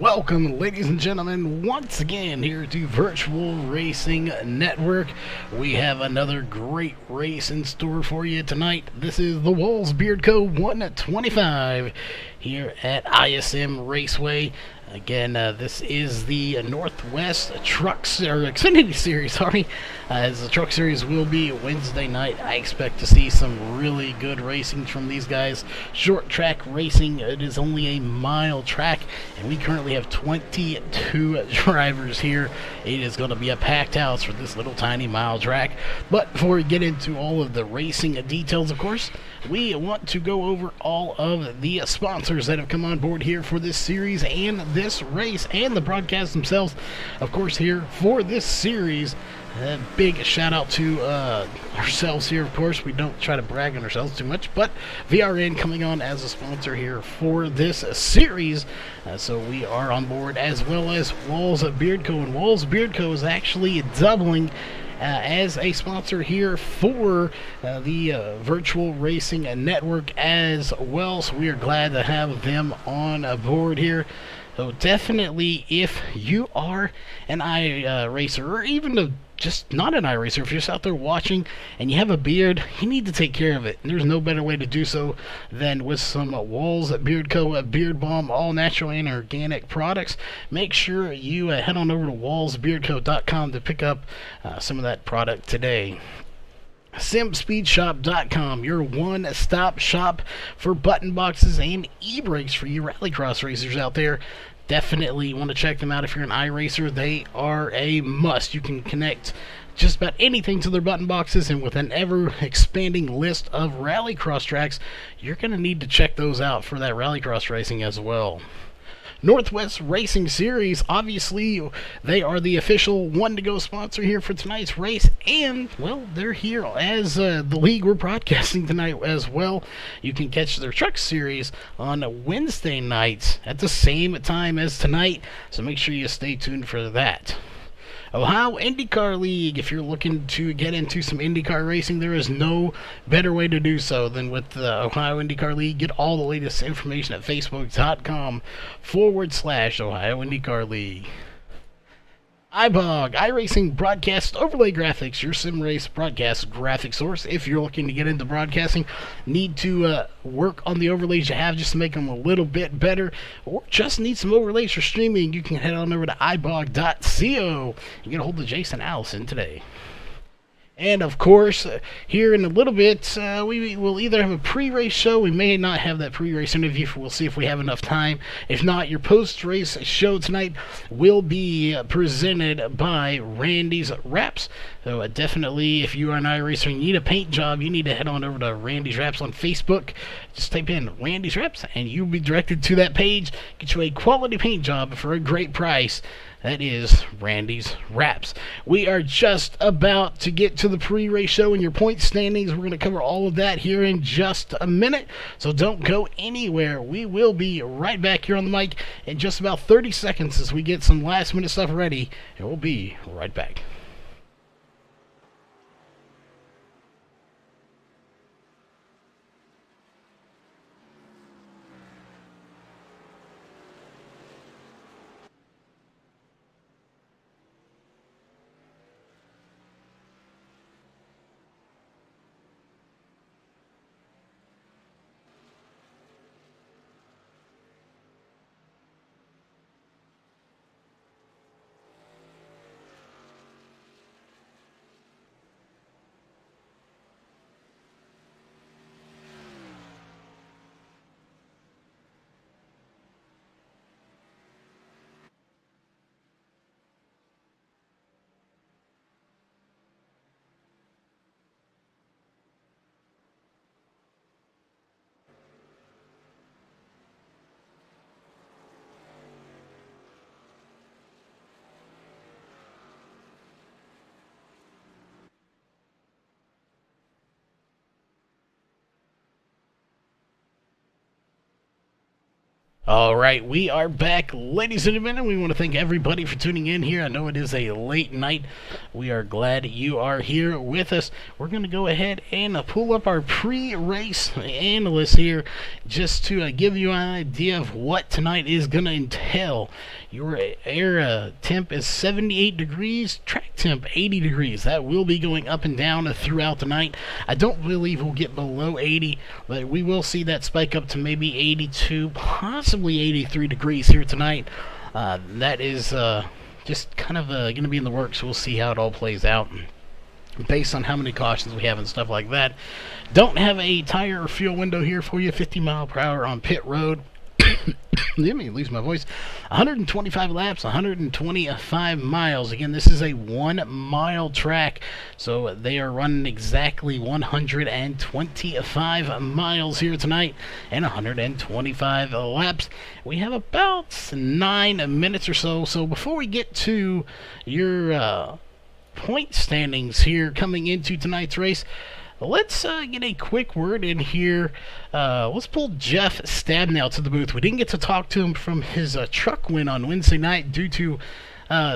Welcome, ladies and gentlemen, once again here to Virtual Racing Network. We have another great race in store for you tonight. This is the Walls Beard Co. 125 here at ISM Raceway. Again, this is the Northwest Xfinity Series, as the Truck Series will be Wednesday night. I expect to see some really good racing from these guys. Short track racing, it is only a mile track, and we currently have 22 drivers here. It is going to be a packed house for this little tiny mile track. But before we get into all of the racing details, of course, we want to go over all of the sponsors that have come on board here for this series and this race and the broadcast themselves. Of course, here for this series, a big shout out to ourselves here. Of course, we don't try to brag on ourselves too much, but VRN coming on as a sponsor here for this series. So we are on board, as well as Walls Beard Co. And Walls Beard Co. is actually doubling as a sponsor here for the Virtual Racing Network as well. So we are glad to have them on board here. So definitely, if you are an iRacer, or even just not an iRacer, if you're just out there watching and you have a beard, you need to take care of it. There's no better way to do so than with some Walls Beard Co. Beard Balm, all natural and organic products. Make sure you head on over to wallsbeardco.com to pick up some of that product today. SimSpeedShop.com, your one-stop shop for button boxes and e-brakes for you rallycross racers out there. Definitely want to check them out if you're an iRacer. They are a must. You can connect just about anything to their button boxes, and with an ever-expanding list of rallycross tracks, you're going to need to check those out for that rallycross racing as well. Northwest Racing Series, obviously, they are the official one-to-go sponsor here for tonight's race, and, well, they're here as the league we're broadcasting tonight as well. You can catch their Truck Series on Wednesday nights at the same time as tonight, so make sure you stay tuned for that. Ohio IndyCar League. If you're looking to get into some IndyCar racing, there is no better way to do so than with the Ohio IndyCar League. Get all the latest information at facebook.com/Ohio IndyCar League. iBog, iRacing Broadcast Overlay Graphics, your sim race broadcast graphic source. If you're looking to get into broadcasting, need to work on the overlays you have just to make them a little bit better, or just need some overlays for streaming, you can head on over to ibog.co and get a hold of Jason Allison today. And, of course, here in a little bit, we will either have a pre-race show. We may not have that pre-race interview. We'll see if we have enough time. If not, your post-race show tonight will be presented by Randy's Wraps. So definitely, if you are an iRacer and you need a paint job, you need to head on over to Randy's Wraps on Facebook. Just type in Randy's Wraps, and you'll be directed to that page. Get you a quality paint job for a great price. That is Randy's Wraps. We are just about to get to the pre-race show and your point standings. We're going to cover all of that here in just a minute, so don't go anywhere. We will be right back here on the mic in just about 30 seconds as we get some last-minute stuff ready, and we'll be right back. All right, we are back, ladies and gentlemen, and we want to thank everybody for tuning in here. I know it is a late night. We are glad you are here with us. We're going to go ahead and pull up our pre-race analyst here just to give you an idea of what tonight is going to entail. Your air temp is 78 degrees, track temp 80 degrees. That will be going up and down throughout the night. I don't believe we'll get below 80, but we will see that spike up to maybe 82, possibly 83 degrees here tonight. That is just kind of going to be in the works. We'll see how it all plays out based on how many cautions we have and stuff like that. Don't have a tire or fuel window here for you. 50 mile per hour on pit road. Let me lose my voice. 125 laps, 125 miles. Again, this is a 1 mile track, so they are running exactly 125 miles here tonight and 125 laps. We have about 9 minutes or so. So before we get to your point standings here coming into tonight's race, let's get a quick word in here. Let's pull Jeff Stabnow to the booth. We didn't get to talk to him from his truck win on Wednesday night due to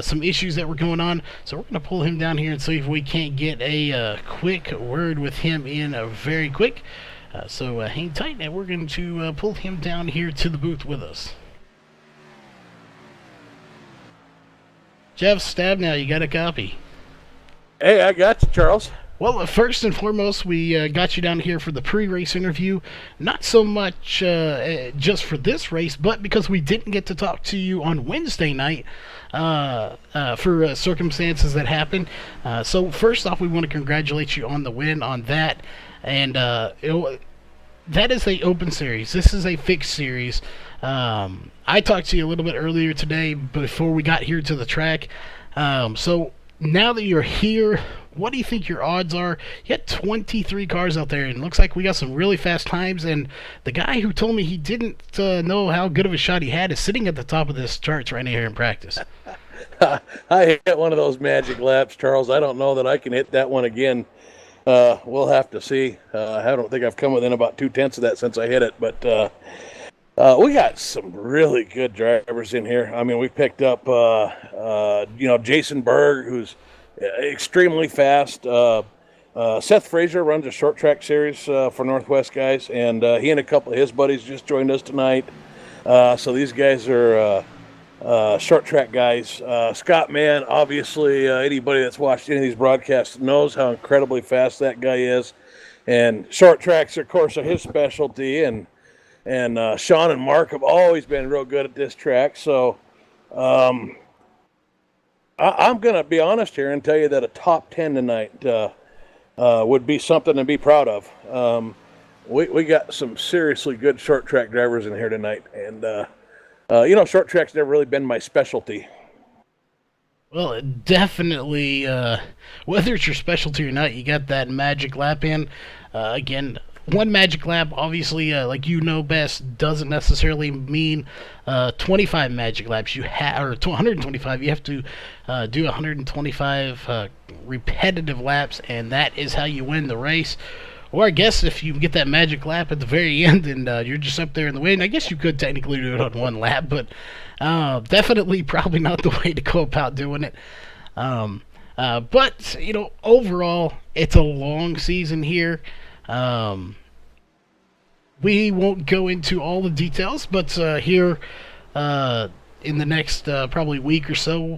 some issues that were going on. So we're going to pull him down here and see if we can't get a quick word with him in very quick. So hang tight, and we're going to pull him down here to the booth with us. Jeff Stabnow, you got a copy? Hey, I got you, Charles. Well, first and foremost, we got you down here for the pre-race interview. Not so much just for this race, but because we didn't get to talk to you on Wednesday night for circumstances that happened. So first off, we want to congratulate you on the win on that. And that is a open series. This is a fixed series. I talked to you a little bit earlier today before we got here to the track. So now that you're here, what do you think your odds are? You had 23 cars out there, and it looks like we got some really fast times, and the guy who told me he didn't know how good of a shot he had is sitting at the top of this charts right here in practice. I hit one of those magic laps, Charles. I don't know that I can hit that one again. We'll have to see. I don't think I've come within about 2/10 of that since I hit it, but we got some really good drivers in here. I mean, we picked up, Jason Berg, who's extremely fast. Seth Frazier runs a short track series for Northwest guys, and he and a couple of his buddies just joined us tonight. So these guys are short track guys. Scott Mann, obviously, anybody that's watched any of these broadcasts knows how incredibly fast that guy is. And short tracks, of course, are his specialty. And Sean and Mark have always been real good at this track. So I'm going to be honest here and tell you that a top 10 tonight would be something to be proud of. We got some seriously good short track drivers in here tonight. And, short track's never really been my specialty. Well, definitely, whether it's your specialty or not, you got that magic lap in. Again, one magic lap, obviously, like you know best, doesn't necessarily mean 25 magic laps. Or 125. You have to do 125 repetitive laps, and that is how you win the race. Or I guess if you get that magic lap at the very end and you're just up there in the win, I guess you could technically do it on one lap, but definitely probably not the way to go about doing it. But, overall, it's a long season here. We won't go into all the details, but here in the next probably week or so,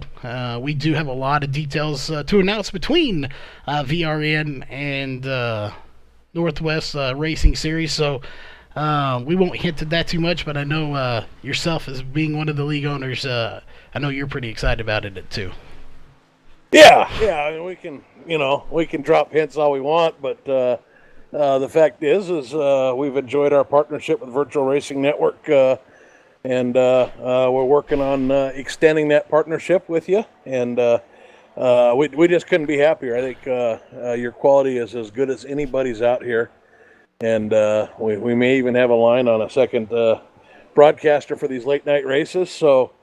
we do have a lot of details to announce between VRN and Northwest Racing Series. So we won't hint at that too much, but I know yourself as being one of the league owners, I know you're pretty excited about it too. Yeah. I mean, we can drop hints all we want, but the fact is we've enjoyed our partnership with Virtual Racing Network, and we're working on extending that partnership with you. And we just couldn't be happier. I think your quality is as good as anybody's out here, and we may even have a line on a second broadcaster for these late night races. So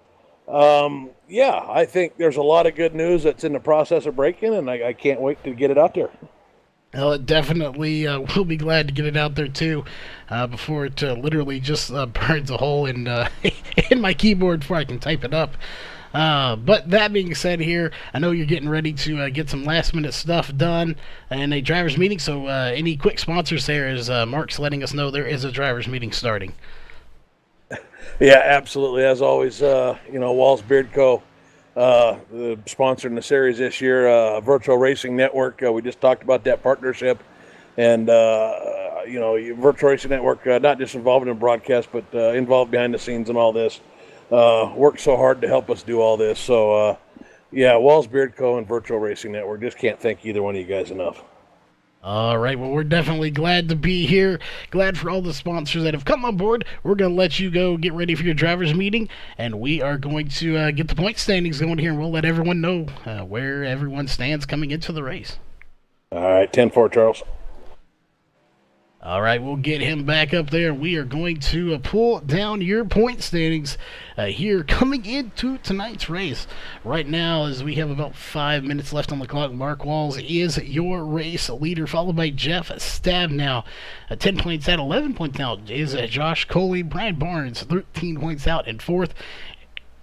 I think there's a lot of good news that's in the process of breaking, and I can't wait to get it out there. Definitely, we'll be glad to get it out there too, before it literally just burns a hole in in my keyboard before I can type it up. But that being said, here I know you're getting ready to get some last minute stuff done in a drivers meeting. So, any quick sponsors there? As Mark's letting us know, there is a drivers meeting starting. Yeah, absolutely. As always, Walls Beard Co. Sponsoring the series this year, Virtual Racing Network. We just talked about that partnership, and Virtual Racing Network, not just involved in broadcast, but involved behind the scenes and all this. Worked so hard to help us do all this. So, Walls Beard Co. and Virtual Racing Network. Just can't thank either one of you guys enough. All right, well, we're definitely glad to be here. Glad for all the sponsors that have come on board. We're going to let you go get ready for your driver's meeting, and we are going to get the point standings going here, and we'll let everyone know where everyone stands coming into the race. All right, 10-4, Charles. All right, we'll get him back up there. We are going to pull down your point standings here coming into tonight's race. Right now, as we have about 5 minutes left on the clock, Mark Walls is your race leader, followed by Jeff Stabnow. 10 points out, 11 points out is Josh Coley. Brian Barnes, 13 points out in fourth.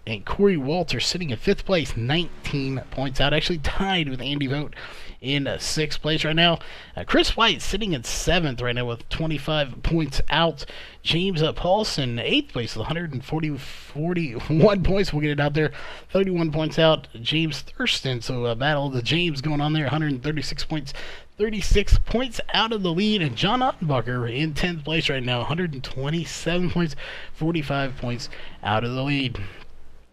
And Corey Walter sitting in fifth place, 19 points out, actually tied with Andy Vogt in sixth place right now. Chris White sitting in seventh right now with 25 points out. James Paulson, eighth place with 41 points. We'll get it out there. 31 points out. James Thurston, so a battle of the James going on there, 136 points. 36 points out of the lead, and John Ottenbacher in 10th place right now, 127 points, 45 points out of the lead.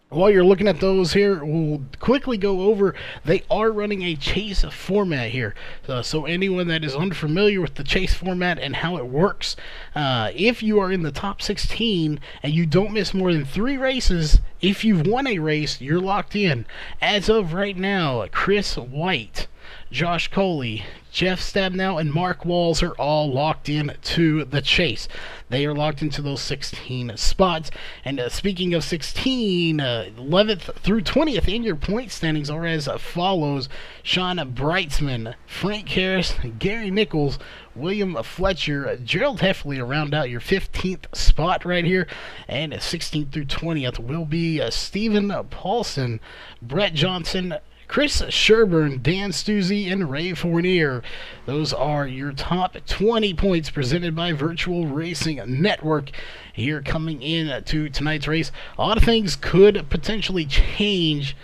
While you're looking at those here, we'll quickly go over, they are running a chase format here. So anyone that is unfamiliar with the chase format and how it works, if you are in the top 16 and you don't miss more than 3 races, if you've won a race, you're locked in. As of right now, Chris White, Josh Coley, Jeff Stabnow, and Mark Walls are all locked in to the chase. They are locked into those 16 spots. And speaking of 16, 11th through 20th in your point standings are as follows. Sean Breitzman, Frank Harris, Gary Nichols, William Fletcher, Gerald Heffley round out your 15th spot right here. And 16th through 20th will be Stephen Paulson, Brett Johnson, Chris Sherburne, Dan Stuzzi, and Ray Fournier. Those are your top 20 points presented by Virtual Racing Network here coming in to tonight's race. A lot of things could potentially change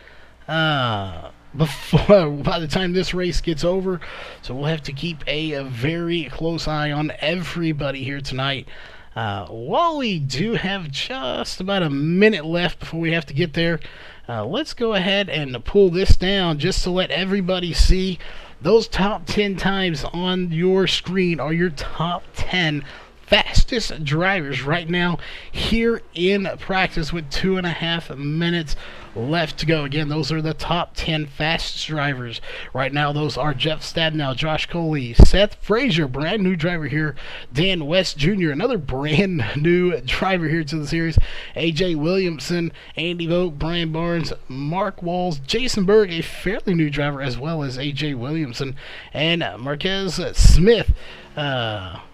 before by the time this race gets over, so we'll have to keep a very close eye on everybody here tonight. While we do have just about a minute left before we have to get there, let's go ahead and pull this down just to let everybody see. Those top 10 times on your screen are your top 10 fastest drivers right now here in practice with 2.5 minutes left to go. Again, those are the top 10 fastest drivers right now. Those are Jeff Stabnow, Josh Coley, Seth Frazier, brand new driver here, Dan West Jr., another brand new driver here to the series, AJ Williamson, Andy Vogt, Brian Barnes, Mark Walls, Jason Berg, a fairly new driver, as well as AJ Williamson, and Marquez Smith.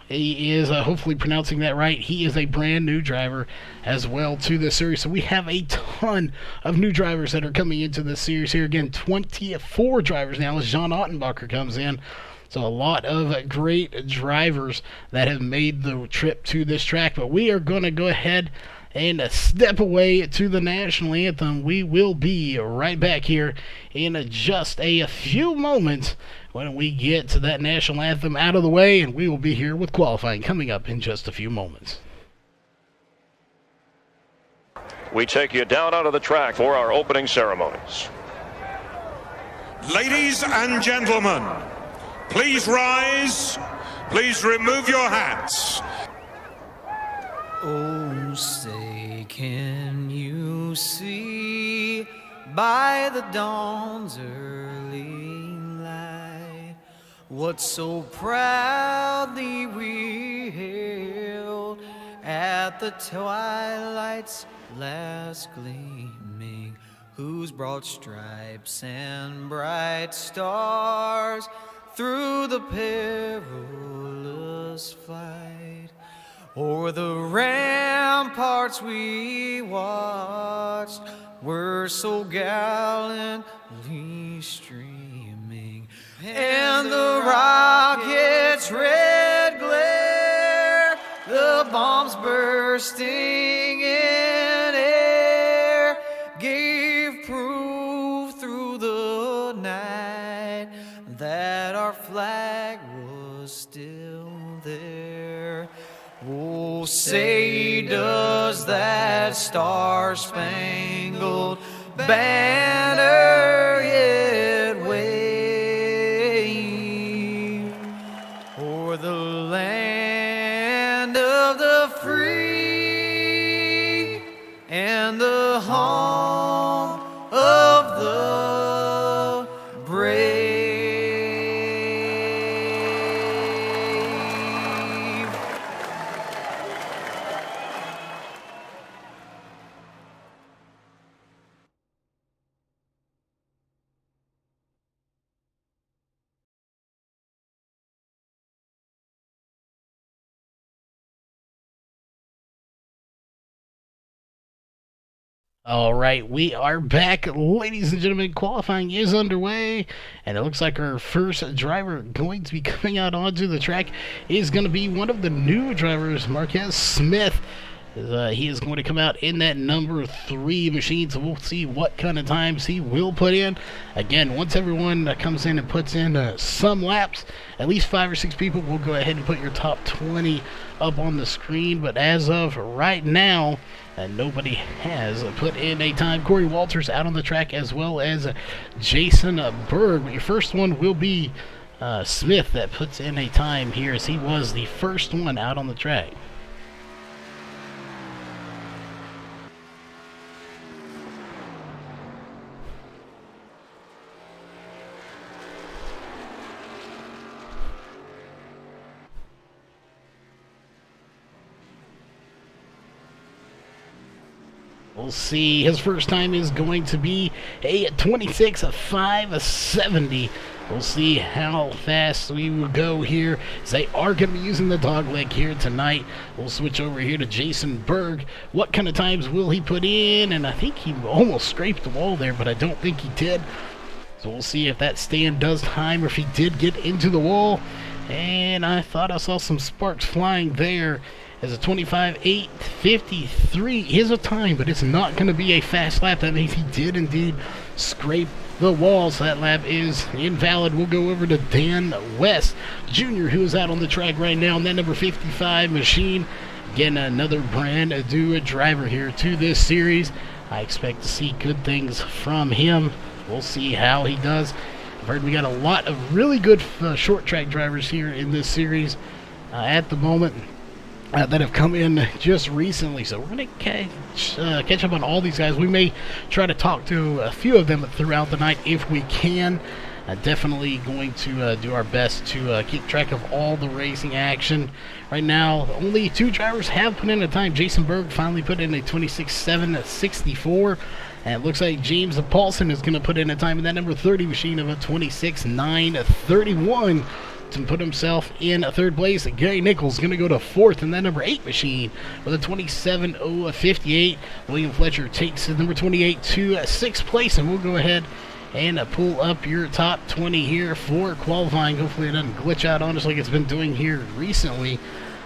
He is hopefully pronouncing that right. He is a brand new driver as well to this series. So we have a ton of new drivers that are coming into this series here. Again, 24 drivers now as John Ottenbacher comes in. So a lot of great drivers that have made the trip to this track. But we are going to go ahead and step away to the national anthem. We will be right back here in just a few moments when we get to that national anthem out of the way, and we will be here with qualifying coming up in just a few moments. We take you down onto the track for our opening ceremonies. Ladies and gentlemen, please rise. Please remove your hats. Oh, say, can you see by the dawn's early light what so proudly we hailed at the twilight's last gleaming, whose broad stripes and bright stars through the perilous fight. O'er the ramparts we watched were so gallantly streaming, and the rockets' red glare, the bombs bursting in air, gave proof through the night that our flag was still there. Oh, say does that star-spangled banner yet wave o'er the land of the free and the home of the brave. All right, we are back, ladies and gentlemen. Qualifying is underway, and it looks like our first driver going to be coming out onto the track is going to be one of the new drivers, Marquez Smith. He is going to come out in that number 3 machine, so we'll see what kind of times he will put in. Again, once everyone comes in and puts in some laps, at least 5 or 6 people will go ahead and put your top 20 up on the screen. But as of right now, nobody has put in a time. Corey Walters out on the track, as well as Jason Berg. But your first one will be Smith that puts in a time here, as he was the first one out on the track. We'll see. His first time is going to be a 26.570. We'll see how fast we will go here, as they are going to be using the dogleg here tonight. We'll switch over here to Jason Berg. What kind of times will he put in? And I think he almost scraped the wall there, but I don't think he did. So we'll see if that stand does time, or if he did get into the wall. And I thought I saw some sparks flying there. As a 25.853 is a time, but it's not going to be a fast lap. That means he did indeed scrape the wall, so that lap is invalid. We'll go over to Dan West Jr., who is out on the track right now in that number 55 machine. Again, another brand new driver here to this series. I expect to see good things from him. We'll see how he does. I've heard we got a lot of really good short track drivers here in this series at the moment. That have come in just recently, so we're going to catch up on all these guys. We may try to talk to a few of them throughout the night if we can. Definitely going to do our best to keep track of all the racing action. Right now, only 2 drivers have put in a time. Jason Berg finally put in a 26.764, and it looks like James Paulson is going to put in a time in that number 30 machine of a 26.931. to put himself in third place. Gary Nichols going to go to fourth in that number 8 machine with a 27.058. William Fletcher takes number 28 to 6th place, and we'll go ahead and pull up your top 20 here for qualifying. Hopefully it doesn't glitch out on us like it's been doing here recently.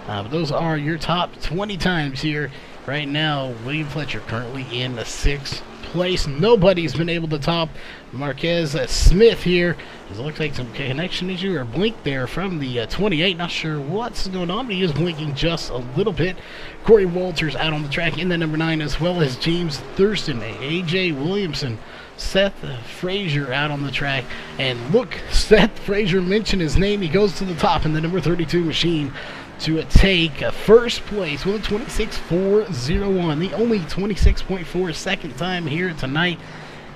But those are your top 20 times here right now. William Fletcher currently in 6th place. Nobody's been able to top Marquez Smith here. It looks like some connection issue or blink there from the 28. Not sure what's going on, but he is blinking just a little bit. Corey Walters out on the track in the number 9, as well as James Thurston, AJ Williamson, Seth Frazier out on the track. And look, Seth Frazier mentioned his name. He goes to the top in the number 32 machine to take first place with a 26.401, the only 26.4 second time here tonight.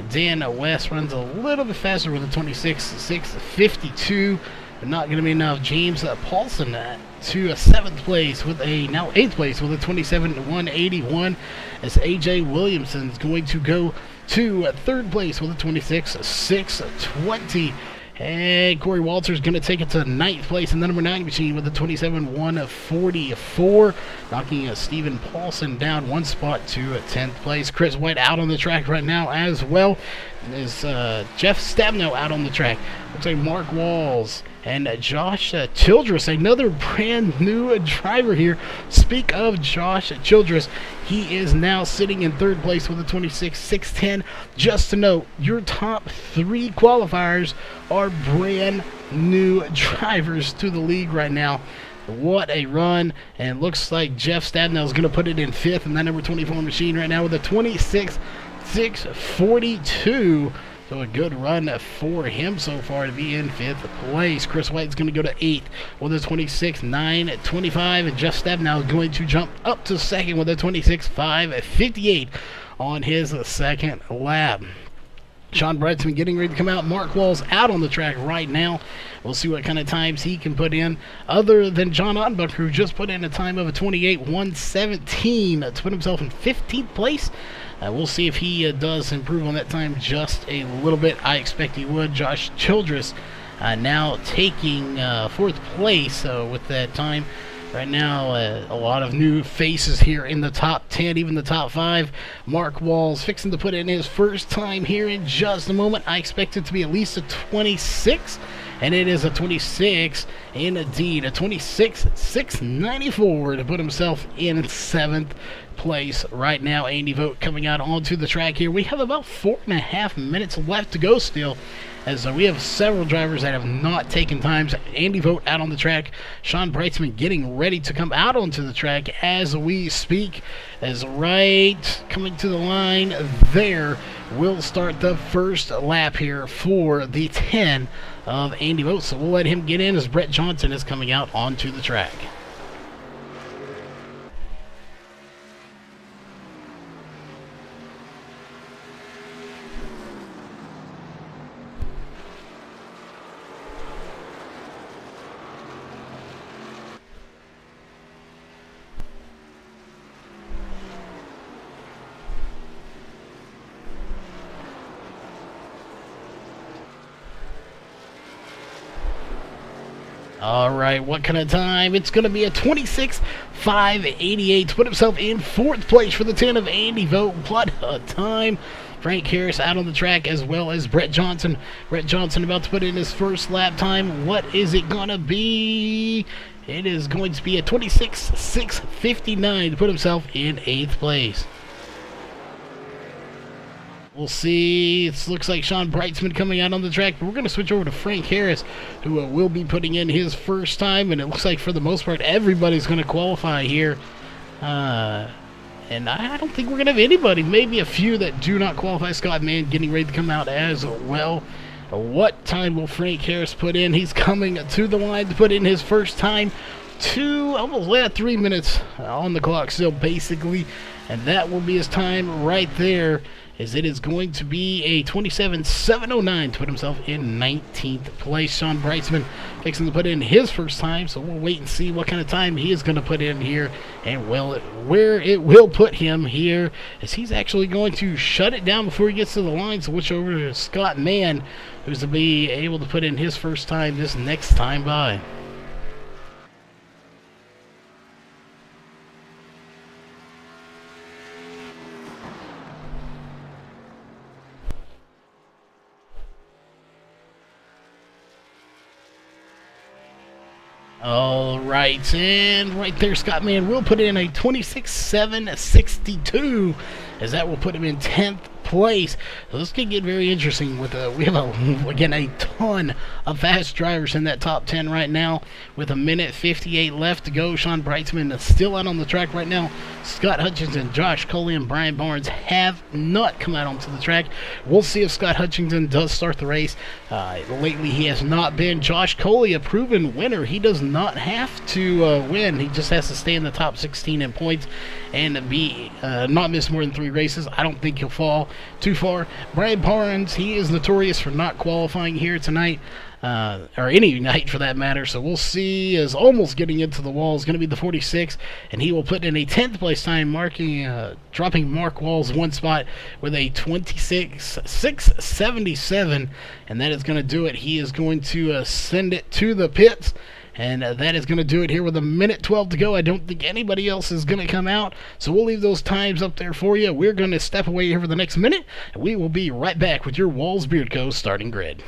Dan West runs a little bit faster with a 26.652, but not going to be enough. James Paulson to 7th place with a now 8th place with a 27.181, as AJ Williamson is going to go to 3rd place with a 26.620. And Corey Walters going to take it to 9th place in the number 9 machine with a 27.144, knocking Stephen Paulson down 1 spot to 10th place. Chris White out on the track right now as well. Is Jeff Stabno out on the track. Looks like Mark Walls and Josh Childress, another brand new driver here. Speak of Josh Childress, he is now sitting in 3rd place with a 26.610. Just to note, your top 3 qualifiers are brand new drivers to the league right now. What a run. And looks like Jeff Stabno is going to put it in 5th in that number 24 machine right now with a 26.642. So a good run for him so far to be in 5th place. Chris White's going to go to 8th with a 26.925, and Jeff Stabno is going to jump up to 2nd with a 26.558 on his 2nd lap. Sean Brightsman getting ready to come out. Mark Walls out on the track right now. We'll see what kind of times he can put in, other than John Ottenbucker, who just put in a time of a 28.117 to put himself in 15th place. We'll see if he does improve on that time just a little bit. I expect he would. Josh Childress now taking 4th place with that time. Right now, a lot of new faces here in the top 10, even the top 5. Mark Walls fixing to put in his first time here in just a moment. I expect it to be at least a 26, and it is a 26 indeed, a 26.694 to put himself in 7th place right now. Andy Vogt coming out onto the track here. We have about 4.5 minutes left to go still, as we have several drivers that have not taken times. Andy Vogt out on the track. Sean Brightsman getting ready to come out onto the track as we speak. As right coming to the line there, we'll start the first lap here for the 10 of Andy Vogt. So we'll let him get in as Brett Johnson is coming out onto the track. All right, what kind of time? It's going to be a 26.588 to put himself in 4th place for the 10 of Andy Vogt. What a time. Frank Harris out on the track, as well as Brett Johnson. Brett Johnson about to put in his first lap time. What is it going to be? It is going to be a 26.659 to put himself in 8th place. We'll see. It looks like Sean Brightsman coming out on the track, but we're going to switch over to Frank Harris, who will be putting in his first time, and it looks like for the most part everybody's going to qualify here. And I don't think we're going to have anybody, maybe a few that do not qualify. Scott Mann getting ready to come out as well. What time will Frank Harris put in? He's coming to the line to put in his first time. 3 minutes on the clock still, basically, and that will be his time right there, as it is going to be a 27.709 to put himself in 19th place. Sean Brightsman fixing to put in his first time, so we'll wait and see what kind of time he is going to put in here, and where it will put him here, as he's actually going to shut it down before he gets to the line. So switch over to Scott Mann, who's to be able to put in his first time this next time by. All right, and right there, Scott Mann will put in a 26.762, as that will put him in 10th place. So this could get very interesting. With we have a ton of fast drivers in that top 10 right now, with a minute 58 left to go. Sean Brightsman is still out on the track right now. Scott Hutchinson, Josh Coley, and Brian Barnes have not come out onto the track. We'll see if Scott Hutchinson does start the race. Lately he has not been. Josh Coley, a proven winner. He does not have to win. He just has to stay in the top 16 in points and be not miss more than 3 races. I don't think he'll fall. too far. Brian Barnes, he is notorious for not qualifying here tonight, or any night for that matter, so we'll see. Is almost getting into the wall is going to be the 46, and he will put in a 10th place time, dropping Mark Walls one spot with a 26.677, and that is going to do it. He is going to send it to the pits. And that is going to do it here with a minute 12 to go. I don't think anybody else is going to come out, so we'll leave those times up there for you. We're going to step away here for the next minute, and we will be right back with your Walls Beard Co. starting grid.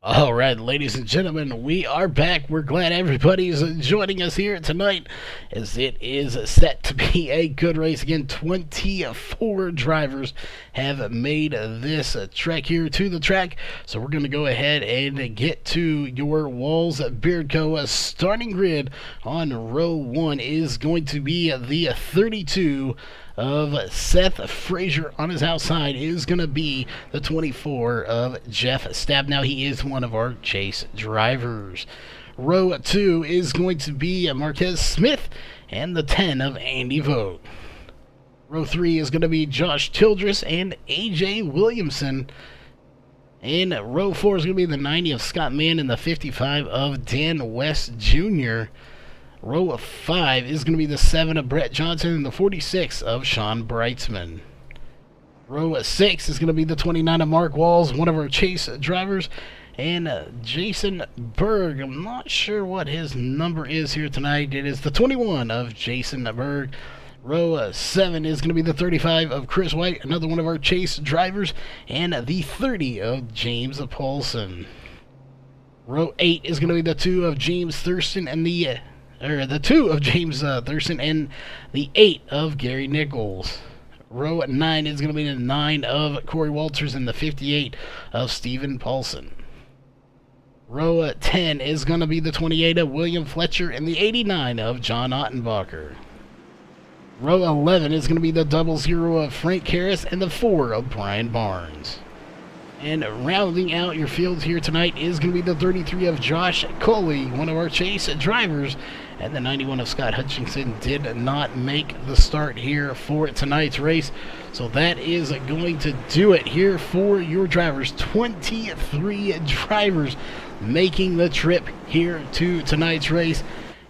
All right, ladies and gentlemen, we are back. We're glad everybody's joining us here tonight, as it is set to be a good race. Again, 24 drivers have made this trek here to the track, so we're going to go ahead and get to your Walls Beard Co. starting grid. On row 1 is going to be the 32 of Seth Frazier. On his outside is going to be the 24 of Jeff Stabnow. He is one of our chase drivers. Row 2 is going to be Marquez Smith and the 10 of Andy Vogt. Row 3 is going to be Josh Childress and AJ Williamson. And row 4 is going to be the 90 of Scott Mann and the 55 of Dan West Jr. Row 5 is going to be the 7 of Brett Johnson and the 46 of Sean Breitzman. Row 6 is going to be the 29 of Mark Walls, one of our chase drivers, and Jason Berg. I'm not sure what his number is here tonight. It is the 21 of Jason Berg. Row 7 is going to be the 35 of Chris White, another one of our chase drivers, and the 30 of James Paulson. Row 8 is going to be the 2 of James Thurston and the 2 of James Thurston and the 8 of Gary Nichols. Row 9 is going to be the 9 of Corey Walters and the 58 of Stephen Paulson. Row 10 is going to be the 28 of William Fletcher and the 89 of John Ottenbacher. Row 11 is going to be the 00 of Frank Harris and the 4 of Brian Barnes. And rounding out your fields here tonight is going to be the 33 of Josh Coley, one of our chase drivers, and the 91 of Scott Hutchinson did not make the start here for tonight's race. So that is going to do it here for your drivers. 23 drivers making the trip here to tonight's race.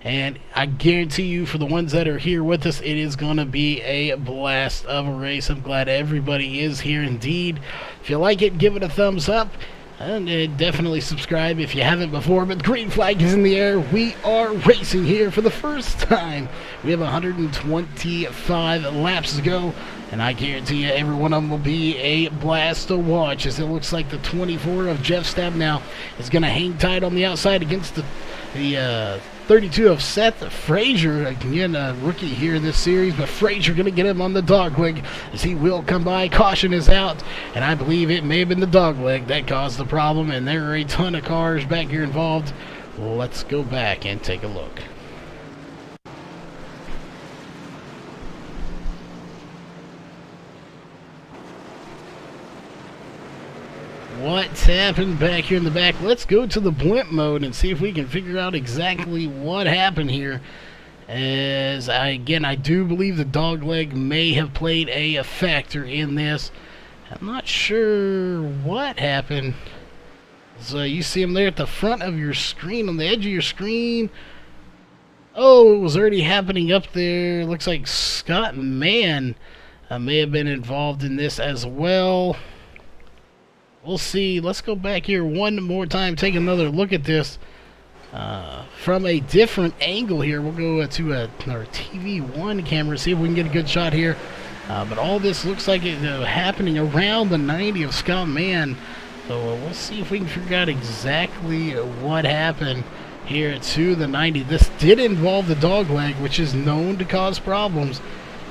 And I guarantee you, for the ones that are here with us, it is going to be a blast of a race. I'm glad everybody is here indeed. If you like it, give it a thumbs up. And definitely subscribe if you haven't before. But the green flag is in the air. We are racing here for the first time. We have 125 laps to go. And I guarantee you every one of them will be a blast to watch, as it looks like the 24 of Jeff Stabnow is going to hang tight on the outside against the 32 of Seth Frazier, again a rookie here in this series, but Frazier going to get him on the dogleg as he will come by. Caution is out, and I believe it may have been the dogleg that caused the problem, and there are a ton of cars back here involved. Let's go back and take a look. What's happened back here in the back? Let's go to the blimp mode and see if we can figure out exactly what happened here. As I do believe the dogleg may have played a factor in this. I'm not sure what happened. So you see him there at the front of your screen, on the edge of your screen. Oh, it was already happening up there. Looks like Scott Mann may have been involved in this as well. We'll see. Let's go back here one more time, take another look at this from a different angle here. We'll go to our TV1 camera, see if we can get a good shot here. But all this looks like it's happening around the 90 of Scott Mann. So we'll see if we can figure out exactly what happened here to the 90. This did involve the dogleg, which is known to cause problems.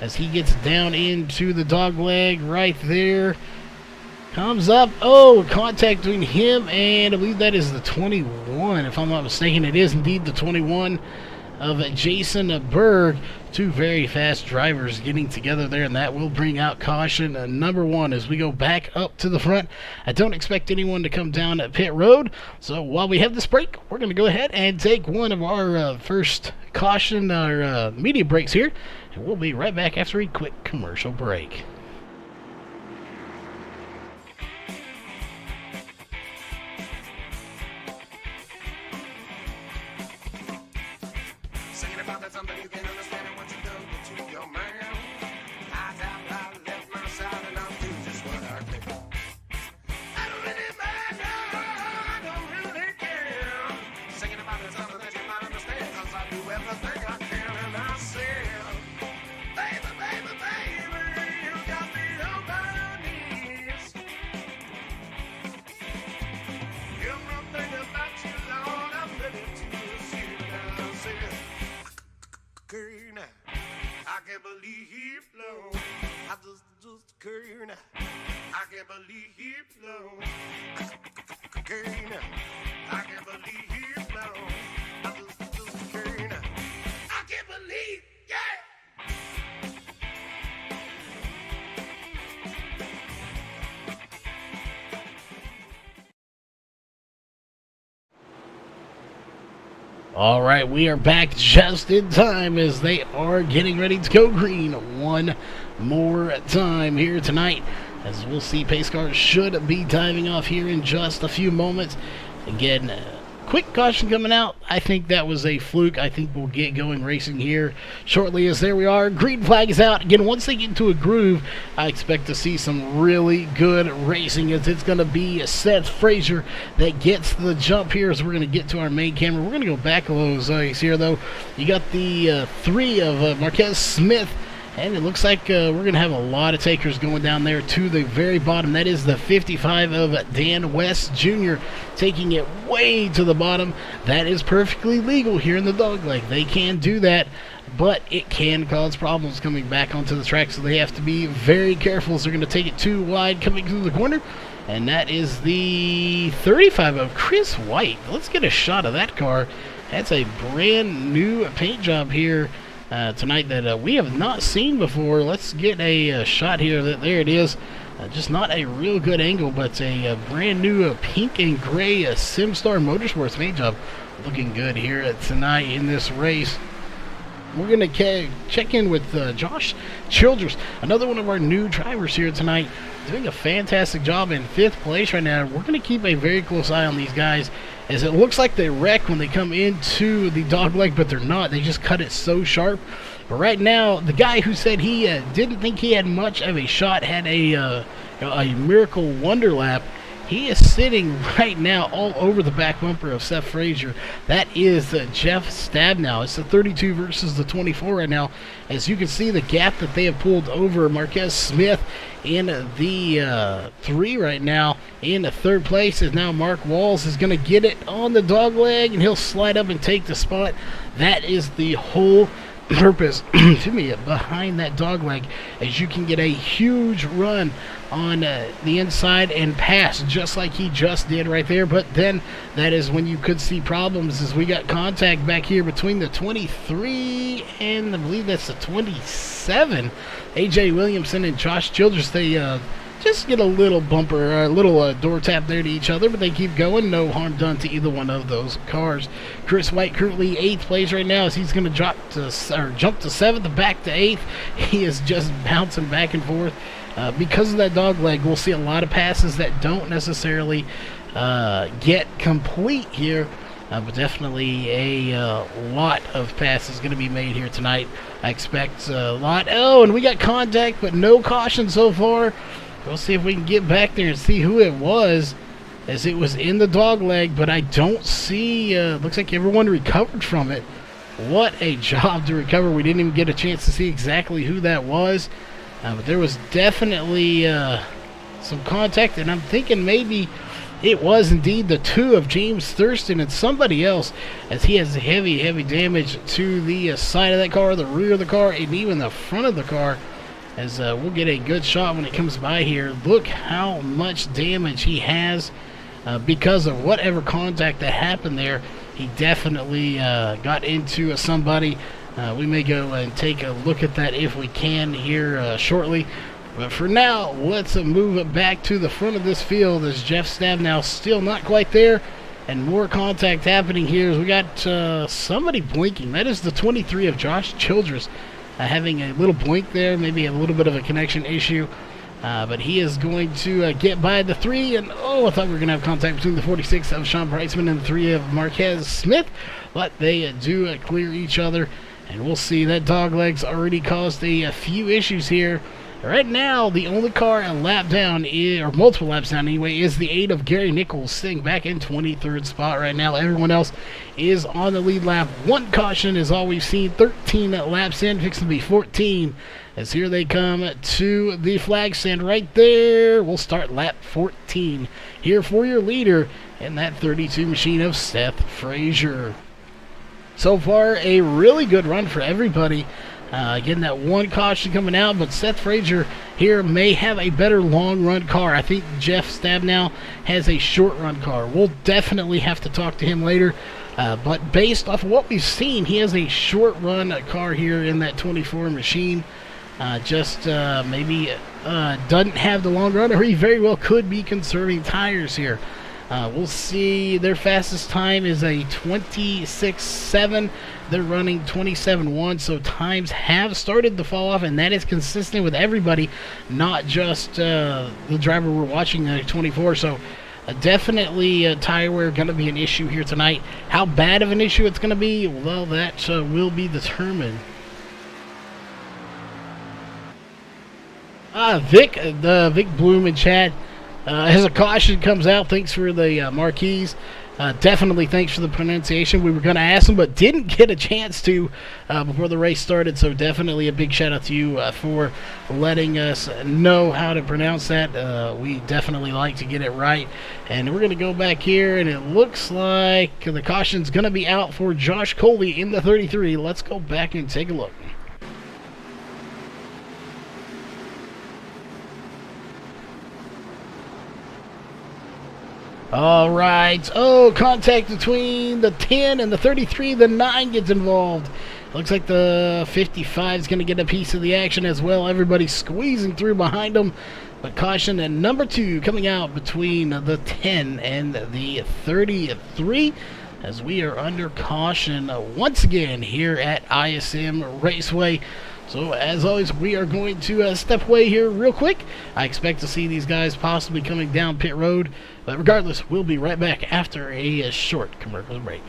As he gets down into the dogleg right there. Comes up. Oh, contact between him and I believe that is the 21. If I'm not mistaken, it is indeed the 21 of Jason Berg. Two very fast drivers getting together there, and that will bring out caution number 1 as we go back up to the front. I don't expect anyone to come down at pit road, so while we have this break, we're going to go ahead and take one of our first caution, our media breaks here, and we'll be right back after a quick commercial break. All right, we are back just in time as they are getting ready to go green one more time here tonight. As we'll see, pace cars should be diving off here in just a few moments. Again, quick caution coming out. I think that was a fluke. I think we'll get going racing here shortly, as there we are. Green flag is out. Again, once they get into a groove, I expect to see some really good racing, as it's going to be Seth Frazier that gets the jump here as we're going to get to our main camera. We're going to go back a little ways here, though. You got the 3 of Marquez Smith. And it looks like we're going to have a lot of takers going down there to the very bottom. That is the 55 of Dan West Jr. taking it way to the bottom. That is perfectly legal here in the dogleg. They can do that, but it can cause problems coming back onto the track, so they have to be very careful. So they're going to take it too wide coming through the corner. And that is the 35 of Chris White. Let's get a shot of that car. That's a brand new paint job here tonight that we have not seen before. Let's get a shot here. There it is. Just not a real good angle, but a brand new pink and gray SimStar Motorsports paint job. Looking good here tonight in this race. We're going to check in with Josh Childress, another one of our new drivers here tonight, doing a fantastic job in 5th place right now. We're going to keep a very close eye on these guys, as it looks like they wreck when they come into the dogleg, but they're not. They just cut it so sharp. But right now, the guy who said he didn't think he had much of a shot had a miracle wonder lap He is sitting right now all over the back bumper of Seth Frazier. That is Jeff Stabnow. It's the 32 versus the 24 right now. As you can see, the gap that they have pulled over Marquez Smith in the 3 right now. In the 3rd place is now Mark Walls is going to get it on the dog leg, and he'll slide up and take the spot. That is the whole purpose to me behind that dog leg, as you can get a huge run on the inside and pass just like he just did right there. But then that is when you could see problems, as we got contact back here between the 23 and I believe that's the 27. AJ Williamson and Josh Childress, they just get a little bumper, a little door tap there to each other, but they keep going. No harm done to either one of those cars. Chris White currently 8th place right now, as he's going to jump to 7th and back to 8th. He is just bouncing back and forth. Because of that dog leg, we'll see a lot of passes that don't necessarily get complete here. But definitely a lot of passes going to be made here tonight. I expect a lot. Oh, and we got contact, but no caution so far. We'll see if we can get back there and see who it was, as it was in the dog leg, but I don't see, looks like everyone recovered from it. What a job to recover. We didn't even get a chance to see exactly who that was, but there was definitely some contact, and I'm thinking maybe it was indeed the 2 of James Thurston and somebody else, as he has heavy damage to the side of that car, the rear of the car, and even the front of the car. As we'll get a good shot when it comes by here. Look how much damage he has because of whatever contact that happened there. He definitely got into somebody. We may go and take a look at that if we can here shortly. But for now, let's move it back to the front of this field, as Jeff Stabnow still not quite there. And more contact happening here as we got somebody blinking. That is the 23 of Josh Childress. Having a little blink there, maybe a little bit of a connection issue. But he is going to get by the 3. And, oh, I thought we were going to have contact between the 46 of Sean Brightsman and the 3 of Marquez Smith. But they do clear each other. And we'll see that dog leg's already caused a few issues here. Right now, the only car a lap down, or multiple laps down anyway, is the 8 of Gary Nichols, sitting back in 23rd spot right now. Everyone else is on the lead lap. 1 caution is all we've seen. 13 laps in, fixing to be 14. As here they come to the flag stand right there. We'll start lap 14 here for your leader in that 32 machine of Seth Frazier. So far, a really good run for everybody. Getting that 1 caution coming out, but Seth Frazier here may have a better long-run car. I think Jeff Stabnow has a short-run car. We'll definitely have to talk to him later, but based off of what we've seen, he has a short-run car here in that 24 machine. Maybe doesn't have the long run, or he very well could be conserving tires here. We'll see. Their fastest time is a 26.7. They're running 27.1, so times have started to fall off, and that is consistent with everybody, not just the driver we're watching, 24. So definitely tire wear going to be an issue here tonight. How bad of an issue it's going to be, well, that will be determined. Vic Bloom in chat. As a caution comes out, thanks for the marquees. Definitely thanks for the pronunciation. We were going to ask him, but didn't get a chance to before the race started. So definitely a big shout out to you for letting us know how to pronounce that. We definitely like to get it right. And we're going to go back here, and it looks like the caution's going to be out for Josh Coley in the 33. Let's go back and take a look. All right. Oh, contact between the 10 and the 33. The 9 gets involved. Looks like the 55 is going to get a piece of the action as well. Everybody's squeezing through behind them. But caution and number 2 coming out between the 10 and the 33, as we are under caution once again here at ISM Raceway. So, as always, we are going to step away here real quick. I expect to see these guys possibly coming down pit road. But regardless, we'll be right back after a short commercial break.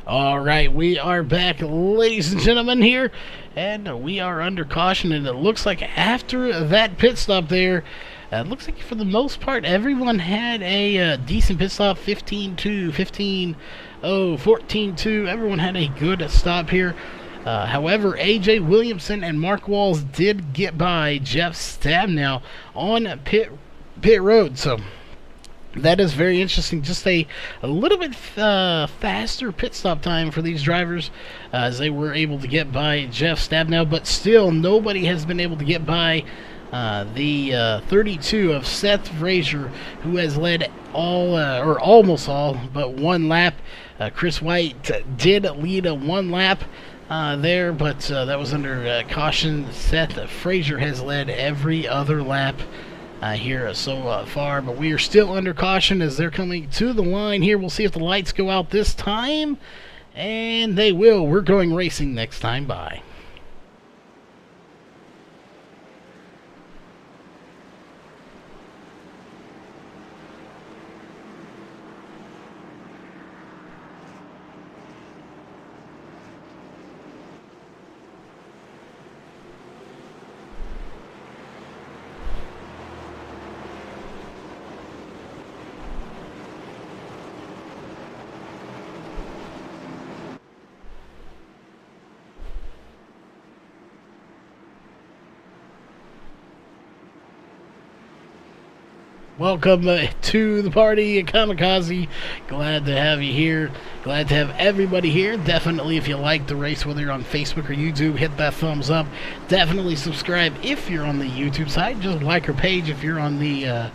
All right, we are back, ladies and gentlemen, here, and we are under caution, and it looks like after that pit stop there, it looks like for the most part, everyone had a decent pit stop, 15-2, 15-0, 14-2, everyone had a good stop here. However, A.J. Williamson and Mark Walls did get by Jeff Stabnow on pit road, so that is very interesting. Just a little bit faster pit stop time for these drivers as they were able to get by Jeff Stabnow, but still nobody has been able to get by the 32 of Seth Frazier, who has led all or almost all but one lap. Chris White did lead a one lap there, but that was under caution. Seth Frazier has led every other lap here so far, but we are still under caution as they're coming to the line here. We'll see if the lights go out this time, and they will. We're going racing next time. Bye. Welcome to the party, Kamikaze. Glad to have you here. Glad to have everybody here. Definitely, if you like the race, whether you're on Facebook or YouTube, hit that thumbs up. Definitely subscribe if you're on the YouTube side. Just like our page if you're on the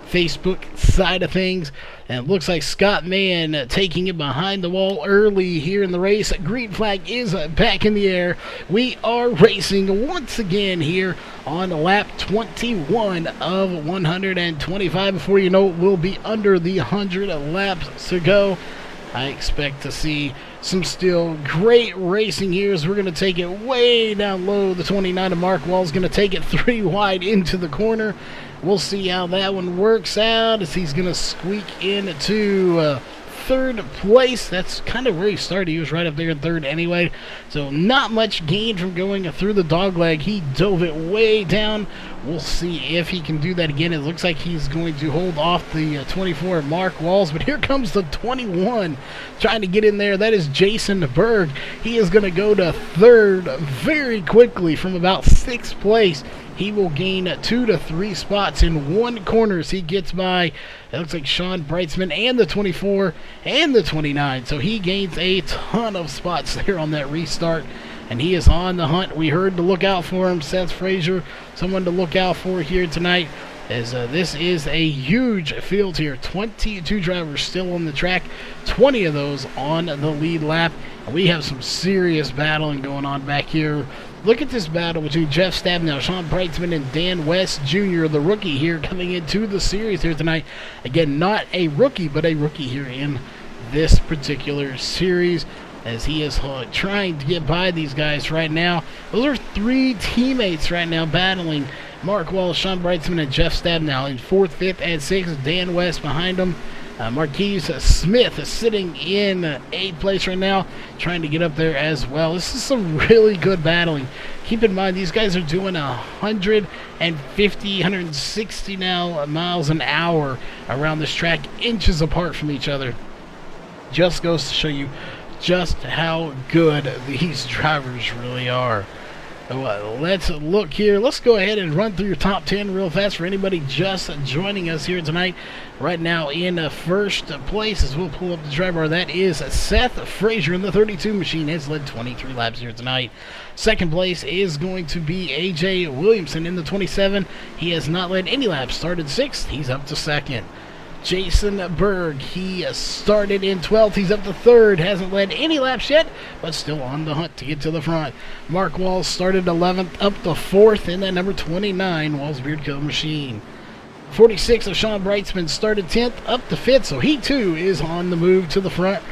Facebook side of things. And it looks like Scott Mann taking it behind the wall early here in the race. Green flag is back in the air. We are racing once again here on lap 21 of 125. Before you know it, we'll be under the 100 laps to go. I expect to see some still great racing here as we're going to take it way down low. The 29 of Mark Wall's going to take it 3 wide into the corner. We'll see how that one works out as he's going to squeak into third place. That's kind of where he started. He was right up there in third anyway. So not much gain from going through the dogleg. He dove it way down. We'll see if he can do that again. It looks like he's going to hold off the 24 Mark Walls. But here comes the 21 trying to get in there. That is Jason Berg. He is going to go to third very quickly from about 6th place. He will gain 2 to 3 spots in one corner as he gets by, it looks like Sean Brightsman and the 24 and the 29. So he gains a ton of spots there on that restart, and he is on the hunt. We heard to look out for him. Seth Frazier, someone to look out for here tonight, as this is a huge field here. 22 drivers still on the track, 20 of those on the lead lap. And we have some serious battling going on back here. Look at this battle between Jeff Stabnow, Sean Brightsman, and Dan West Jr., the rookie here, coming into the series here tonight. Again, not a rookie, but a rookie here in this particular series, as he is trying to get by these guys right now. Those are 3 teammates right now battling. Mark Wallace, Sean Brightsman, and Jeff Stabnow in 4th, 5th, and 6th. Dan West behind them. Marquise Smith is sitting in 8th place right now, trying to get up there as well. This is some really good battling. Keep in mind, these guys are doing 150, 160 now miles an hour around this track, inches apart from each other. Just goes to show you just how good these drivers really are. So, let's look here. Let's go ahead and run through your top 10 real fast for anybody just joining us here tonight. Right now in first place, as we'll pull up the driver, that is Seth Frazier in the 32 machine. Has led 23 laps here tonight. Second place is going to be A.J. Williamson in the 27. He has not led any laps. Started 6th. He's up to 2nd. Jason Berg, he started in 12th. He's up to 3rd. Hasn't led any laps yet, but still on the hunt to get to the front. Mark Walls started 11th, up to 4th in that number 29 Walls Beard Co. machine. 46 of Sean Brightsman started 10th, up to 5th, so he too is on the move to the front.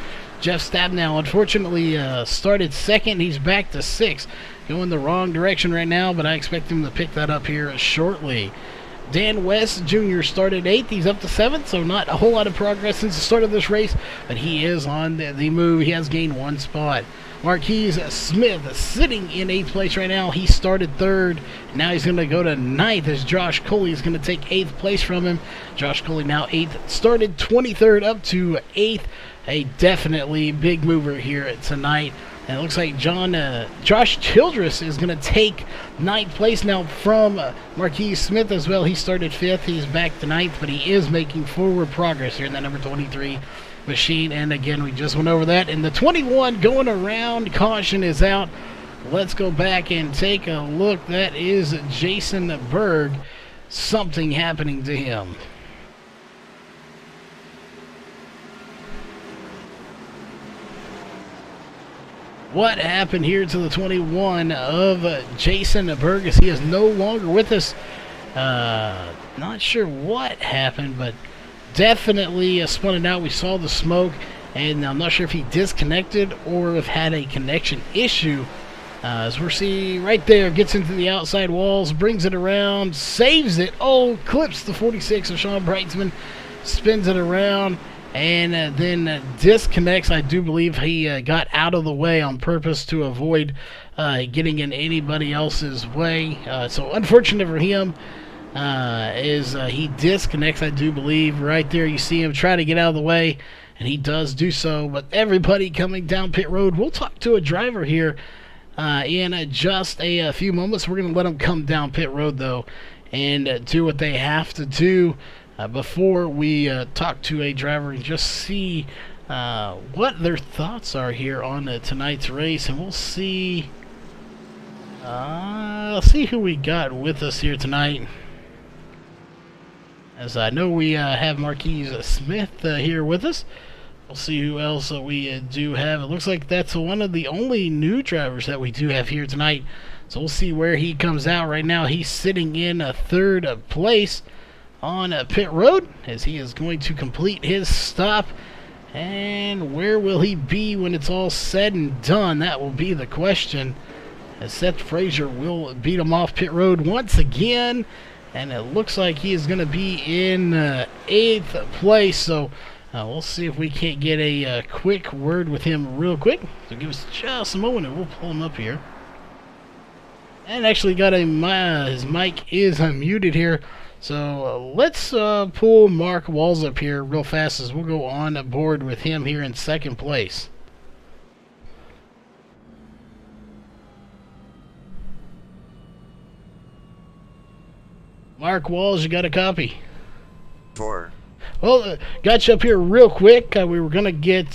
Jeff Stabnow, unfortunately, started 2nd. He's back to 6th. Going the wrong direction right now, but I expect him to pick that up here shortly. Dan West Jr. started 8th. He's up to 7th, so not a whole lot of progress since the start of this race, but he is on the move. He has gained 1 spot. Marquise Smith sitting in 8th place right now. He started 3rd. Now he's going to go to 9th as Josh Coley is going to take 8th place from him. Josh Coley now 8th. Started 23rd up to 8th. A definitely big mover here tonight. And it looks like Josh Childress is going to take 9th place now from Marquise Smith as well. He started 5th. He's back to 9th, but he is making forward progress here in that number 23 machine. And again, we just went over that. And the 21 going around, caution is out. Let's go back and take a look. That is Jason Berg. Something happening to him. What happened here to the 21 of Jason Burgess? He is no longer with us. Not sure what happened, but definitely spun it out. We saw the smoke, and I'm not sure if he disconnected or if had a connection issue. As we're seeing right there, gets into the outside walls, brings it around, saves it. Oh, clips the 46 of Sean Brightsman, spins it around, and then disconnects. I do believe he got out of the way on purpose to avoid getting in anybody else's way. So unfortunate for him is he disconnects, I do believe. Right there you see him try to get out of the way, and he does do so. But everybody coming down pit road, we'll talk to a driver here in just a few moments. We're going to let them come down pit road, though, and do what they have to do. Before we talk to a driver and just see what their thoughts are here on tonight's race, and we'll see who we got with us here tonight. As I know we have Marquise Smith here with us. We'll see who else we do have. It looks like that's one of the only new drivers that we do have here tonight. So we'll see where he comes out. Right now he's sitting in 3rd place on pit road as he is going to complete his stop. And where will he be when it's all said and done? That will be the question, as Seth Frazier will beat him off pit road once again, and it looks like he is going to be in 8th place. So we'll see if we can't get a quick word with him real quick. So give us just a moment and we'll pull him up here. And actually got his mic is muted here. So let's pull Mark Walls up here real fast as we'll go on board with him here in 2nd place. Mark Walls, you got a copy? 4. Well, got you up here real quick. We were going to get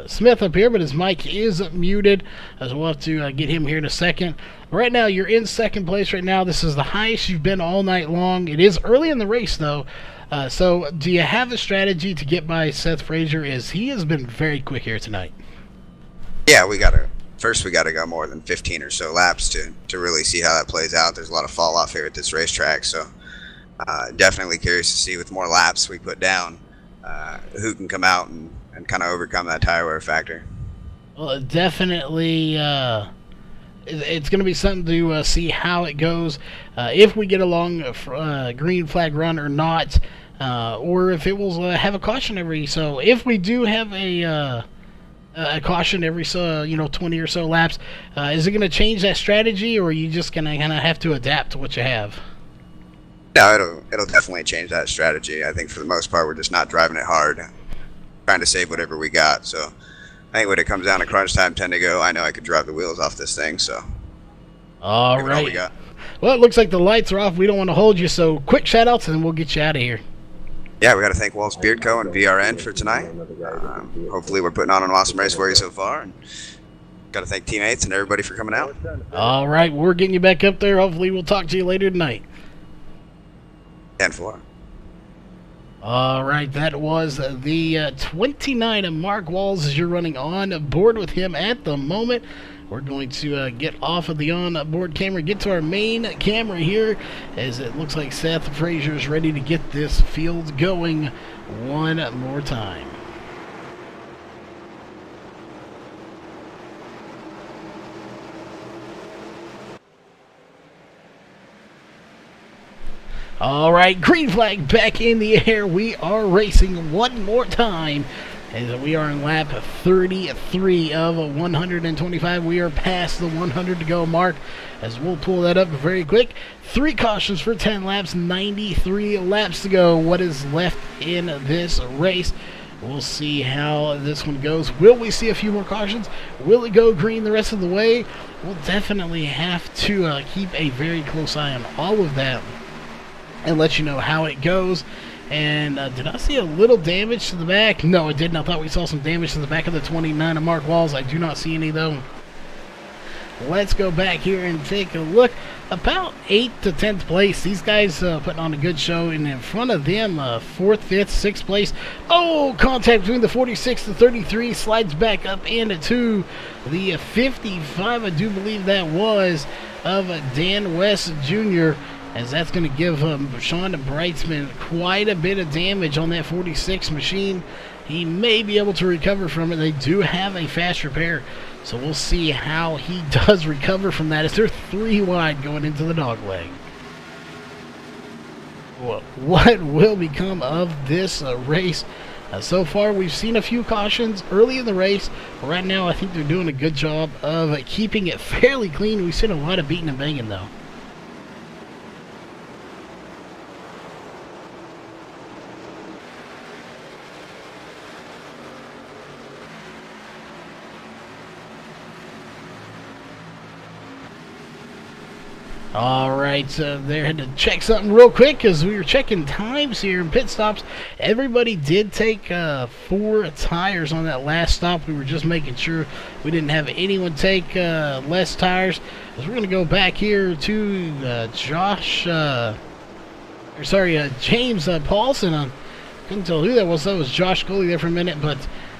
Smith up here, but his mic is muted, so we'll have to get him here in a second. Right now, you're in 2nd place right now. This is the highest you've been all night long. It is early in the race, though. So do you have a strategy to get by Seth Frazier, as he has been very quick here tonight? Yeah, we got to go more than 15 or so laps to really see how that plays out. There's a lot of fall off here at this racetrack, so definitely curious to see with more laps we put down who can come out and kind of overcome that tire wear factor. Well, definitely it's going to be something to see how it goes, if we get along green flag run or not, or if it will have a caution every so. If we do have a caution every 20 or so laps, is it going to change that strategy, or are you just going to kind of have to adapt to what you have? No, it'll definitely change that strategy. I think for the most part we're just not driving it hard, trying to save whatever we got. So I think when it comes down to crunch time 10 to go, I know I could drive the wheels off this thing. So all right. We got. Well, it looks like the lights are off. We don't want to hold you, so quick shout outs and we'll get you out of here. Yeah, we got to thank Walls Beard Co. and VRN for tonight. Hopefully we're putting on an awesome race for you so far. And got to thank teammates and everybody for coming out. All right, we're getting you back up there. Hopefully we'll talk to you later tonight. 10-4. All right, that was the 29 of Mark Walls as you're running on board with him at the moment. We're going to get off of the on-board camera, get to our main camera here, as it looks like Seth Frazier is ready to get this field going one more time. All right, green flag back in the air. We are racing one more time. As we are in lap 33 of 125. We are past the 100 to go mark. As we'll pull that up very quick. 3 cautions for 10 laps, 93 laps to go. What is left in this race? We'll see how this one goes. Will we see a few more cautions? Will it go green the rest of the way? We'll definitely have to keep a very close eye on all of that and let you know how it goes. And did I see a little damage to the back? No, I didn't. I thought we saw some damage to the back of the 29 of Mark Walls. I do not see any, though. Let's go back here and take a look. About 8th to 10th place. These guys putting on a good show. And in front of them, 4th, 5th, 6th place. Oh, contact between the 46 to 33. Slides back up into the 55, I do believe that was, of Dan West Jr., as that's going to give Sean Brightsman quite a bit of damage on that 46 machine. He may be able to recover from it. They do have a fast repair, so we'll see how he does recover from that. As they're 3 wide going into the dog leg. What will become of this race? So far, we've seen a few cautions early in the race. Right now, I think they're doing a good job of keeping it fairly clean. We've seen a lot of beating and banging, though. Alright, so they had to check something real quick because we were checking times here in pit stops. Everybody did take 4 tires on that last stop. We were just making sure we didn't have anyone take less tires. So we're going to go back here to James Paulson. I couldn't tell who that was. That was Josh Coley there for a minute, but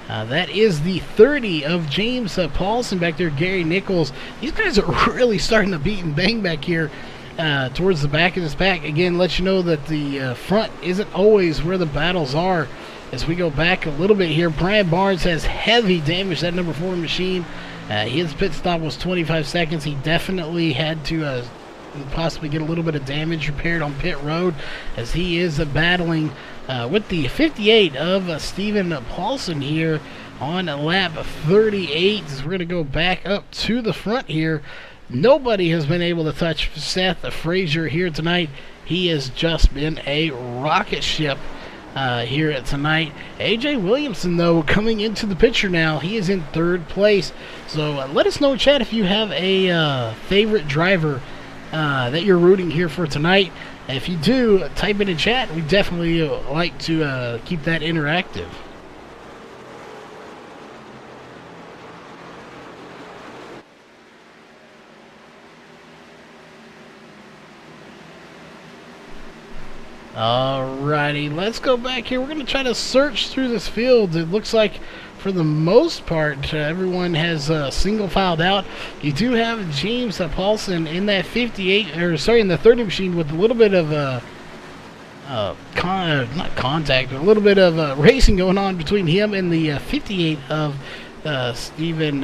that is the 30 of James Paulson back there, Gary Nichols. These guys are really starting to beat and bang back here towards the back of this pack. Again, let you know that the front isn't always where the battles are. As we go back a little bit here, Brian Barnes has heavy damage, that number 4 machine. His pit stop was 25 seconds. He definitely had to possibly get a little bit of damage repaired on pit road, as he is battling with the 58 of Stephen Paulson here on lap 38. As we're going to go back up to the front here. Nobody has been able to touch Seth Frazier here tonight. He has just been a rocket ship here tonight. AJ Williamson, though, coming into the picture now. He is in 3rd place. So let us know in chat if you have a favorite driver that you're rooting here for tonight. If you do, type it in chat. We definitely like to keep that interactive. Alrighty, let's go back here. We're going to try to search through this field. It looks like, for the most part, everyone has single filed out. You do have James Paulson in that 58, in the 30 machine with a little bit of not contact, but a little bit of racing going on between him and the 58 of Stephen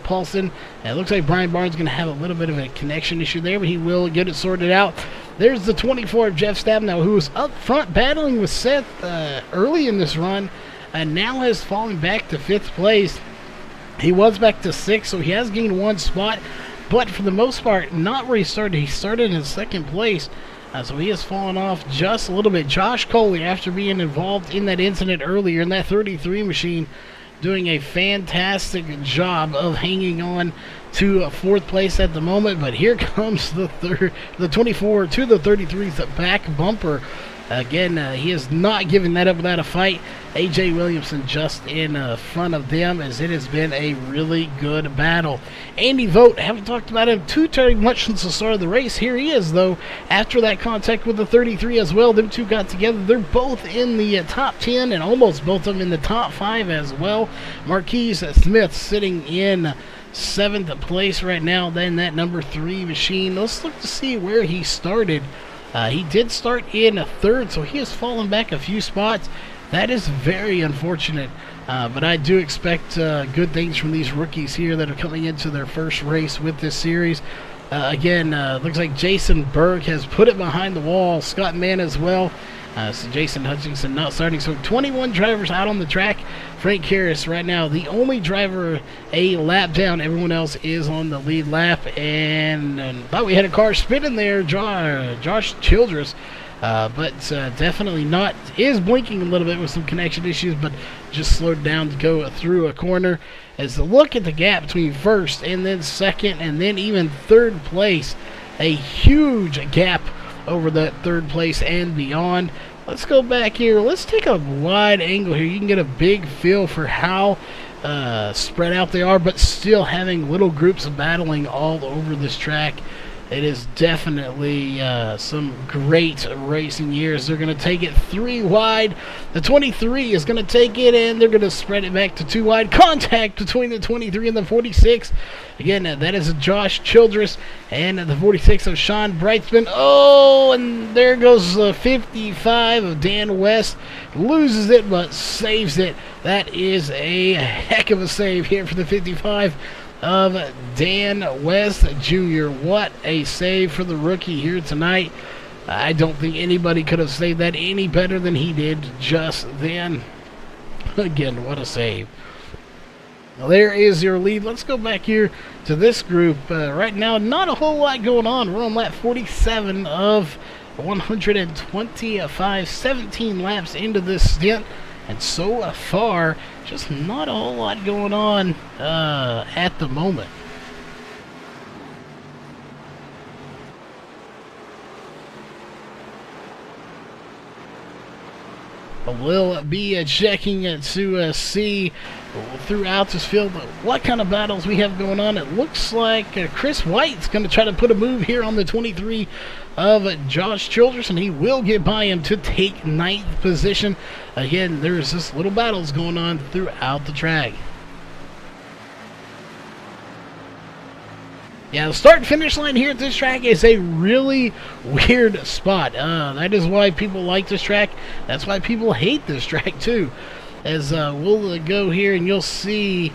Paulson. And it looks like Brian Barnes is going to have a little bit of a connection issue there, but he will get it sorted out. There's the 24 of Jeff Stabnow, who was up front battling with Seth early in this run, and now has fallen back to 5th place. He was back to 6th, so he has gained 1 spot, but for the most part, not where he started. He started in 2nd place, so he has fallen off just a little bit. Josh Coley, after being involved in that incident earlier in that 33 machine, doing a fantastic job of hanging on to 4th place at the moment. But here comes the 24 to the 33's back bumper. Again, he is not giving that up without a fight. AJ Williamson just in front of them, as it has been a really good battle. Andy Vogt, haven't talked about him too much since the start of the race. Here he is, though, after that contact with the 33 as well. Them two got together. They're both in the top 10, and almost both of them in the top 5 as well. Marquise Smith sitting in 7th place right now. Then that number 3 machine. Let's look to see where he started. He did start in 3rd, so he has fallen back a few spots. That is very unfortunate, but I do expect good things from these rookies here that are coming into their first race with this series. Again, looks like Jason Berg has put it behind the wall. Scott Mann as well. So Jason Hutchinson not starting. So 21 drivers out on the track. Frank Harris right now, the only driver a lap down. Everyone else is on the lead lap. And thought we had a car spinning there. Josh Childress. But definitely not. Is blinking a little bit with some connection issues, but just slowed down to go through a corner. As the look at the gap between first and then second and then even third place, a huge gap over that third place and beyond. Let's go back here. Let's take a wide angle here. You can get a big feel for how spread out they are, but still having little groups battling all over this track. It is definitely some great racing years. They're going to take it 3 wide. The 23 is going to take it, and they're going to spread it back to 2 wide. Contact between the 23 and the 46. Again, that is Josh Childress, and the 46 of Sean Brightsman. Oh, and there goes the 55 of Dan West. Loses it, but saves it. That is a heck of a save here for the 55 of Dan West Jr. What a save for the rookie here tonight. I don't think anybody could have saved that any better than he did just then. Again, what a save. Now, there is your lead. Let's go back here to this group. Right now, not a whole lot going on. We're on lap 47 of 125, 17 laps into this stint. And so far, just not a whole lot going on at the moment. We'll be checking to see throughout this field what kind of battles we have going on. It looks like Chris White's going to try to put a move here on the 23 of Josh Childress, and he will get by him to take 9th position. Again, there's just little battles going on throughout the track. Yeah, the start and finish line here at this track is a really weird spot. That is why people like this track. That's why people hate this track too. As we'll go here and you'll see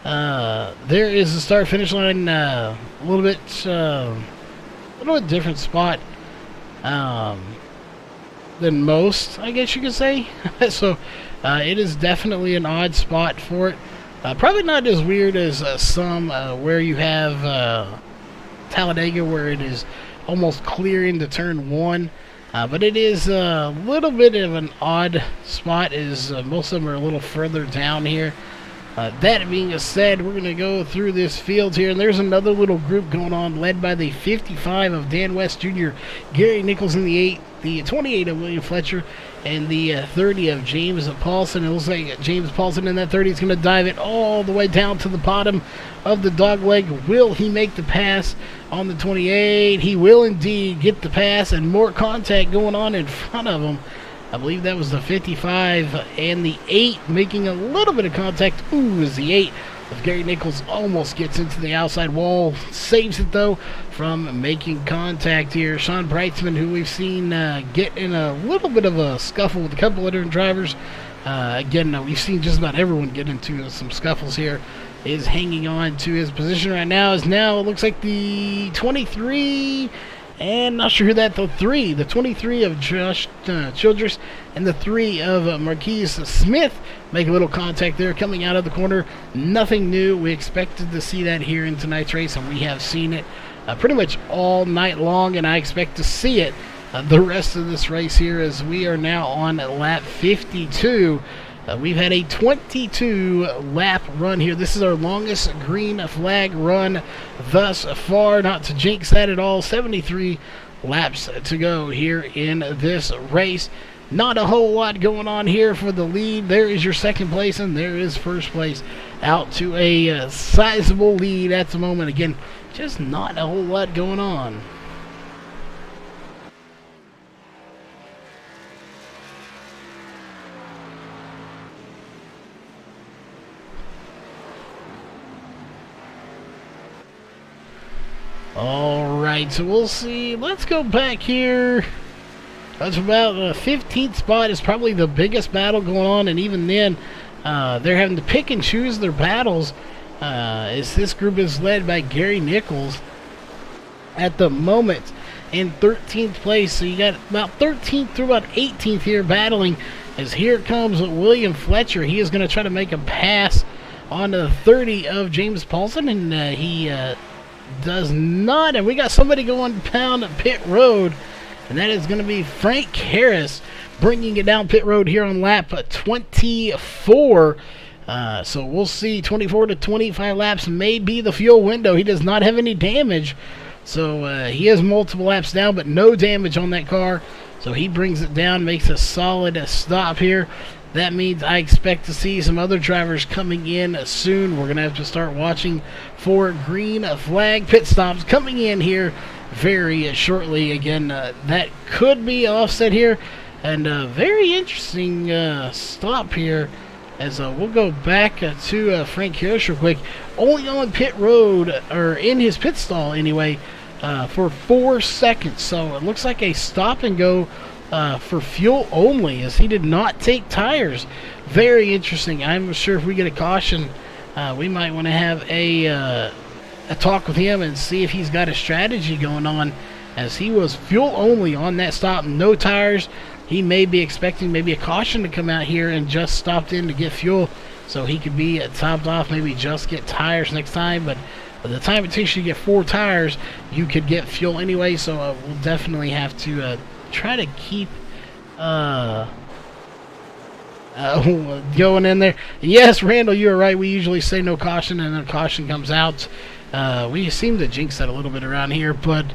there is a start finish line a little bit different spot than most, I guess you could say. So it is definitely an odd spot for it. Probably not as weird as some where you have Talladega, where it is almost clear into turn 1. But it is a little bit of an odd spot, as most of them are a little further down here. That being said, we're going to go through this field here, and there's another little group going on, led by the 55 of Dan West Jr., Gary Nichols in the 8, the 28 of William Fletcher, and the 30 of James Paulson. It looks like James Paulson in that 30 is going to dive it all the way down to the bottom of the dogleg. Will he make the pass on the 28? He will indeed get the pass, and more contact going on in front of him. I believe that was the 55 and the 8 making a little bit of contact. Ooh, is the 8 of Gary Nichols almost gets into the outside wall. Saves it, though, from making contact here. Sean Brightsman, who we've seen get in a little bit of a scuffle with a couple of different drivers. Again, we've seen just about everyone get into some scuffles here. Is hanging on to his position right now. Is now, it looks like the 23... and not sure who that, the 23 of Josh Childress and the 3 of Marquise Smith make a little contact there coming out of the corner. Nothing new. We expected to see that here in tonight's race, and we have seen it pretty much all night long, and I expect to see it the rest of this race here, as we are now on lap 52. We've had a 22-lap run here. This is our longest green flag run thus far. Not to jinx that at all. 73 laps to go here in this race. Not a whole lot going on here for the lead. There is your second place, and there is first place, out to a sizable lead at the moment. Again, just not a whole lot going on. Alright, so we'll see. Let's go back here. That's about the 15th spot is probably the biggest battle going on, and even then, they're having to pick and choose their battles, as this group is led by Gary Nichols. at the moment in 13th place. So you got about 13th through about 18th here battling, as here comes William Fletcher. He is going to try to make a pass on the 30 of James Paulson, and he does not. And we got somebody going down pit road, and that is going to be Frank Harris bringing it down pit road here on lap 24. So we'll see. 24 to 25 laps may be the fuel window. He does not have any damage, so he has multiple laps down, but no damage on that car. So he brings it down, makes a solid stop here. That means I expect to see some other drivers coming in soon. We're going to have to start watching for green flag pit stops coming in here very shortly. Again, that could be offset here. And very interesting stop here, as we'll go back to Frank Harris real quick. Only on pit road, or in his pit stall anyway, for 4 seconds. So it looks like a stop and go for fuel only, as he did not take tires. Very interesting. I'm sure if we get a caution, we might want to have a talk with him and see if he's got a strategy going on, as he was fuel only on that stop, no tires. He may be expecting maybe a caution to come out here and just stopped in to get fuel, so he could be topped off, maybe just get tires next time. But by the time it takes you to get 4 tires, you could get fuel anyway. So we'll definitely have to try to keep going in there. Yes, Randall, you are right. We usually say no caution, and then a caution comes out. We seem to jinx that a little bit around here, but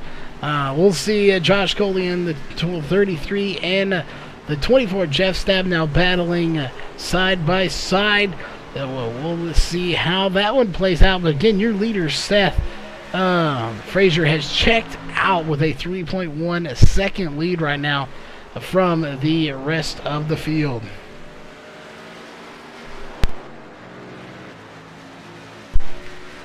we'll see. Josh Coley in the 33 and the 24 Jeff Stab now battling side by side. We'll see how that one plays out. But again, your leader, Seth Frazier, has checked out with a 3.1 second lead right now from the rest of the field.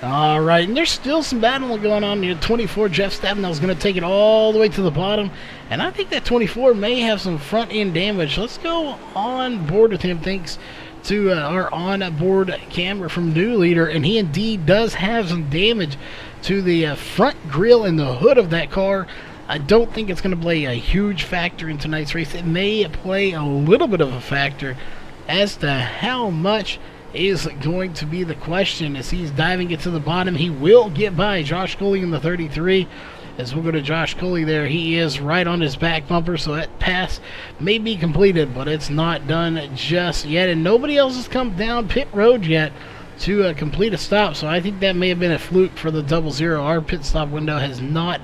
All right, and there's still some battling going on here. 24 Jeff Stabenow is going to take it all the way to the bottom, and I think that 24 may have some front end damage. Let's go on board with him thanks to our on-board camera from New Leader, and he indeed does have some damage to the front grille and the hood of that car. I don't think it's going to play a huge factor in tonight's race. It may play a little bit of a factor. As to how much is going to be the question, as he's diving it to the bottom. He will get by Josh Coley in the 33. As we'll go to Josh Coley there, he is right on his back bumper, so that pass may be completed, but it's not done just yet, and nobody else has come down pit road yet to complete a stop, so I think that may have been a fluke for the 00. Our pit stop window has not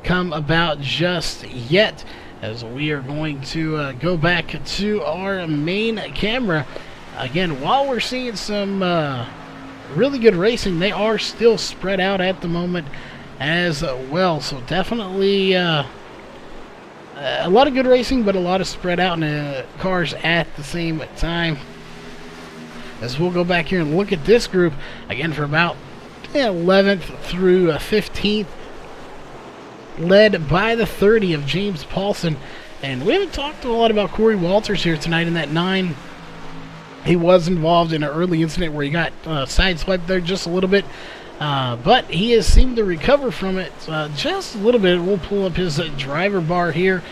come about just yet, as we are going to go back to our main camera. Again, while we're seeing some really good racing, they are still spread out at the moment as well. So definitely a lot of good racing, but a lot of spread out in cars at the same time. As we'll go back here and look at this group, again, for about 11th through 15th, led by the 30 of James Paulson. And we haven't talked a lot about Corey Walters here tonight in that 9. He was involved in an early incident where he got sideswiped there just a little bit, but he has seemed to recover from it just a little bit. We'll pull up his driver bar here.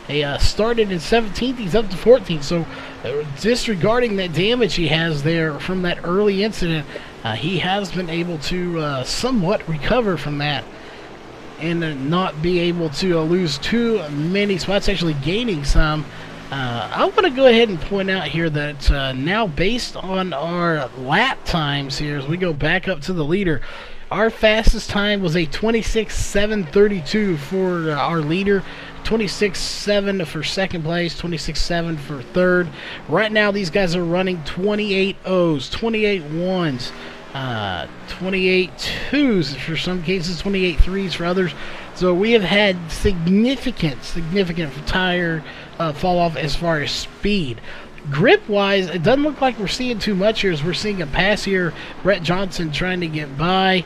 He started in 17th, he's up to 14th, so disregarding that damage he has there from that early incident, he has been able to somewhat recover from that and not be able to lose too many spots, actually gaining some. I want to go ahead and point out here that now, based on our lap times here, as we go back up to the leader, our fastest time was a 26:7:32 for our leader, 26:7 for second place, 26:7 for third. Right now, these guys are running 28 O's, 28 1s, 28 2s for some cases, 28 3s for others. So we have had significant tire fall off as far as speed. Grip wise, it doesn't look like we're seeing too much here, as we're seeing a pass here. Brett Johnson trying to get by,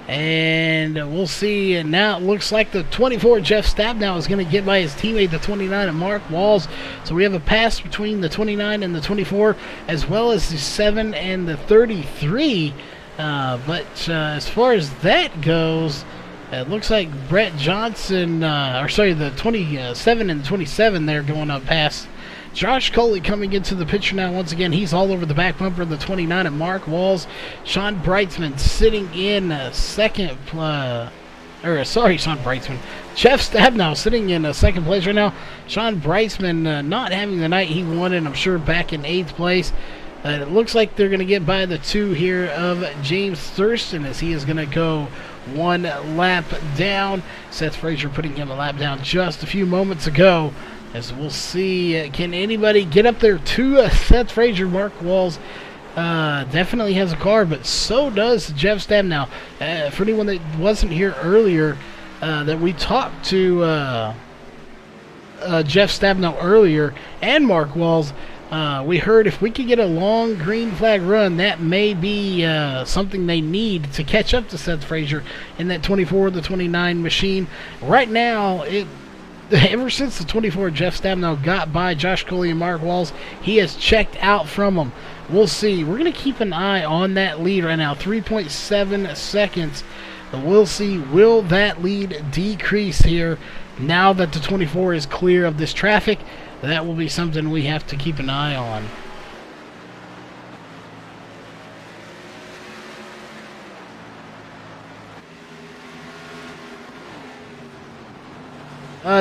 and we'll see. And now it looks like the 24 Jeff Stabenow is going to get by his teammate, the 29 of Mark Walls. So we have a pass between the 29 and the 24, as well as the 7 and the 33. But as far as that goes, It looks like Brett Johnson, the 27 and 27 there going up past. Josh Coley coming into the picture now once again. He's all over the back bumper of the 29 at Mark Walls. Sean Brightsman sitting in second. Sean Brightsman. Jeff Stabnow sitting in second place right now. Sean Brightsman not having the night he wanted, I'm sure, back in 8th place. It looks like they're going to get by the 2 here of James Thurston as he is going to go 1 lap down. Seth Frazier putting him a lap down just a few moments ago. As we'll see, can anybody get up there to Seth Frazier? Mark Walls definitely has a car, but so does Jeff Stabnow. For anyone that wasn't here earlier, that we talked to Jeff Stabnow earlier and Mark Walls, we heard if we could get a long green flag run, that may be something they need to catch up to Seth Frazier in that 24 to 29 machine. Right now, ever since the 24, Jeff Stabnow got by Josh Coley and Mark Walls, he has checked out from them. We'll see. We're going to keep an eye on that lead right now, 3.7 seconds. We'll see, will that lead decrease here now that the 24 is clear of this traffic? That will be something we have to keep an eye on.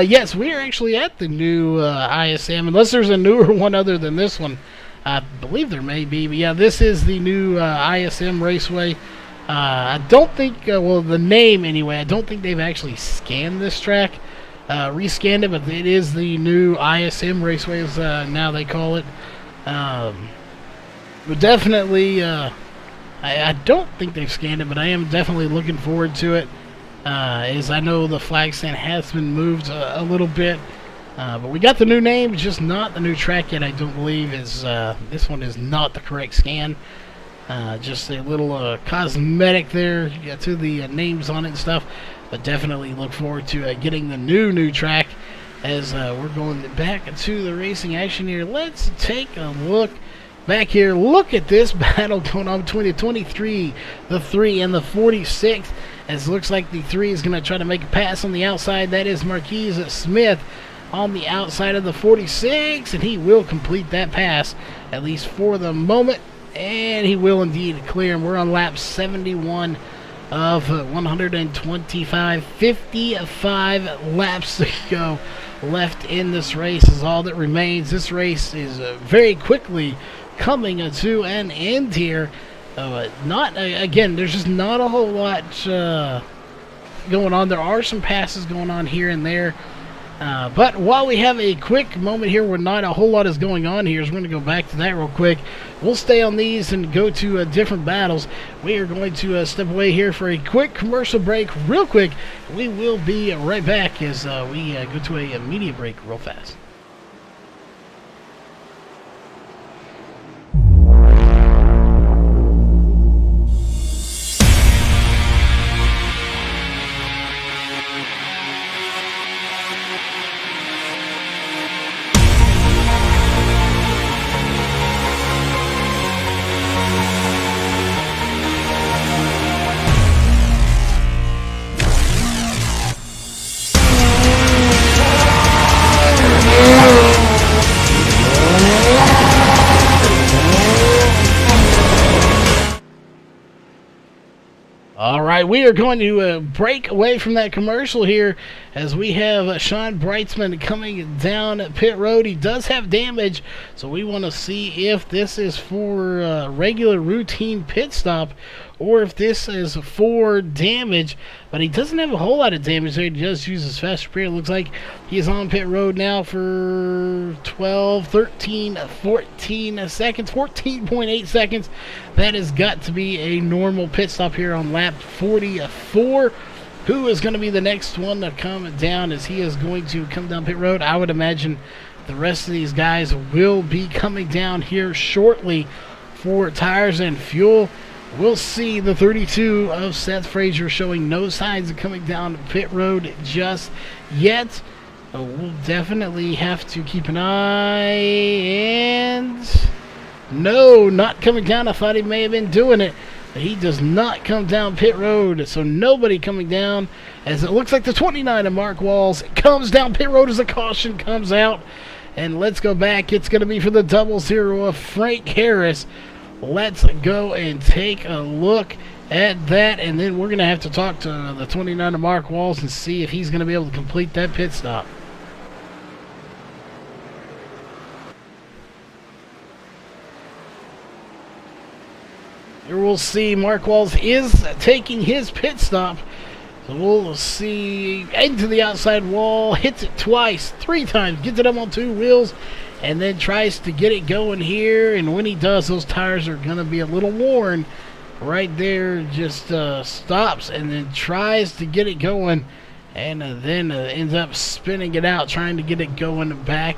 Yes, we are actually at the new ISM, unless there's a newer one other than this one. I believe there may be, but yeah, this is the new ISM Raceway. I don't think, the name anyway, I don't think they've actually scanned this track, rescanned it, but it is the new ISM Raceway, now they call it. But definitely, I don't think they've scanned it, but I am definitely looking forward to it. As I know the flag stand has been moved a little bit, but we got the new name, just not the new track yet. I don't believe this one is not the correct scan. Just a little cosmetic there to the names on it and stuff, but definitely look forward to getting the new track as we're going back to the racing action here. Let's take a look back here. Look at this battle going on between the 23, the 3, and the 46. As it looks like the 3 is going to try to make a pass on the outside. That is Marquise Smith on the outside of the 46, and he will complete that pass, at least for the moment, and he will indeed clear. And we're on lap 71 of 125. 55 laps to go left in this race is all that remains. This race is very quickly coming to an end here. There's just not a whole lot going on. There are some passes going on here and there. But while we have a quick moment here where not a whole lot is going on here, so we're going to go back to that real quick. We'll stay on these and go to different battles. We are going to step away here for a quick commercial break real quick. We will be right back as we go to a media break real fast. We are going to break away from that commercial here as we have Sean Brightsman coming down pit road. He does have damage, so we want to see if this is for a regular routine pit stop or if this is for damage. But he doesn't have a whole lot of damage there. He does use his fast repair. It looks like he's on pit road now for 12, 13, 14 seconds, 14.8 seconds. That has got to be a normal pit stop here on lap 44. Who is going to be the next one to come down as he is going to come down pit road? I would imagine the rest of these guys will be coming down here shortly for tires and fuel. We'll see. The 32 of Seth Frazier showing no signs of coming down pit road just yet. We'll definitely have to keep an eye. And no, not coming down. I thought he may have been doing it. but he does not come down pit road, so nobody coming down, as it looks like the 29 of Mark Walls comes down pit road as a caution comes out. And let's go back. It's going to be for the 00 of Frank Harris. Let's go and take a look at that, and then we're going to have to talk to the 29 of Mark Walls and see if he's going to be able to complete that pit stop. Here we'll see Mark Walls is taking his pit stop. So we'll see into the outside wall, hits it twice, 3 times, gets it up on 2 wheels, and then tries to get it going here. And when he does, those tires are going to be a little worn. Right there, just stops and then tries to get it going, and then ends up spinning it out, trying to get it going back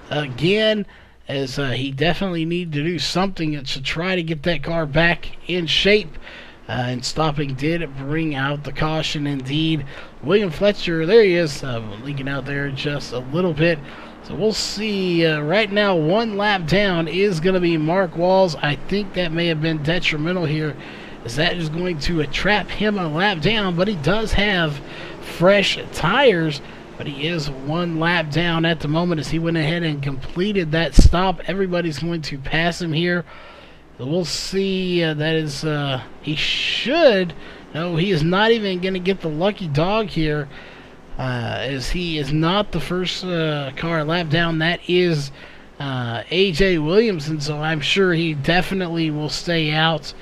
again, as he definitely needed to do something to try to get that car back in shape. And stopping did bring out the caution indeed. William Fletcher, there he is, leaking out there just a little bit. So we'll see. Right now, 1 lap down is going to be Mark Walls. I think that may have been detrimental here, as that is going to trap him a lap down. But he does have fresh tires. But he is 1 lap down at the moment, as he went ahead and completed that stop. Everybody's going to pass him here. So we'll see. That is, he should. No, he is not even going to get the lucky dog here, as he is not the first car lap down. That is A.J. Williamson, so I'm sure he definitely will stay out.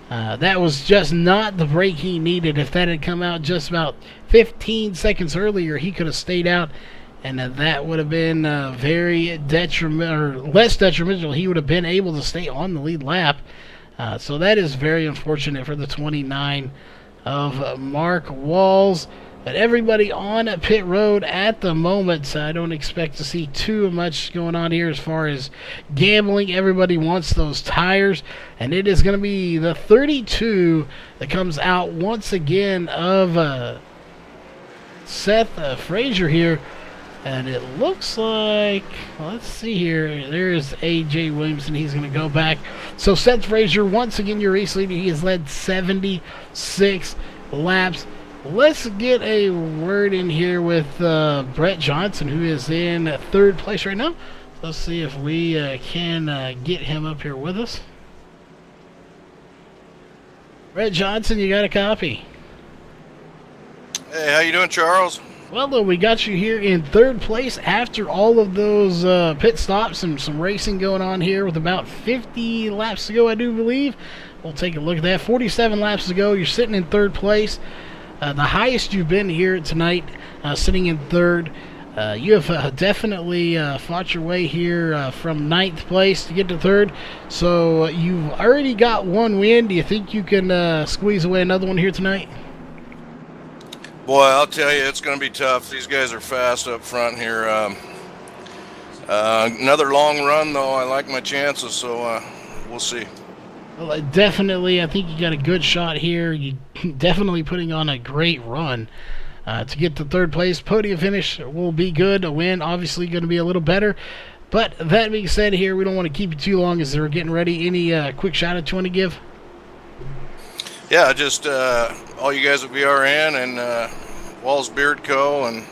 That was just not the break he needed. If that had come out just about 15 seconds earlier, he could have stayed out, and that would have been very detrimental, or less detrimental. He would have been able to stay on the lead lap. So that is very unfortunate for the 29 of Mark Walls. But everybody on pit road at the moment, I don't expect to see too much going on here as far as gambling. Everybody wants those tires, and it is going to be the 32 that comes out once again of Seth Frazier here. And it looks like, let's see here, there's A.J. Williamson. He's going to go back. So Seth Frazier, once again, your race leader. He has led 76 laps. Let's get a word in here with Brett Johnson, who is in 3rd place right now. Let's see if we can get him up here with us. Brett Johnson, you got a copy? Hey, how you doing, Charles? Well, we got you here in 3rd place after all of those pit stops and some racing going on here with about 50 laps to go, I do believe. We'll take a look at that. 47 laps to go. You're sitting in 3rd place. The highest you've been here tonight, sitting in 3rd. You have definitely fought your way here from 9th place to get to 3rd. So you've already got 1 win. Do you think you can squeeze away another one here tonight? Boy, I'll tell you, it's going to be tough. These guys are fast up front here. Another long run, though. I like my chances, so we'll see. Well, definitely, I think you got a good shot here. You definitely putting on a great run to get to 3rd place. Podium finish will be good. A win, obviously, going to be a little better. But that being said here, we don't want to keep you too long as they're getting ready. Any quick shout-out you want to give? Yeah, just all you guys at VRN and Walls Beard Co. and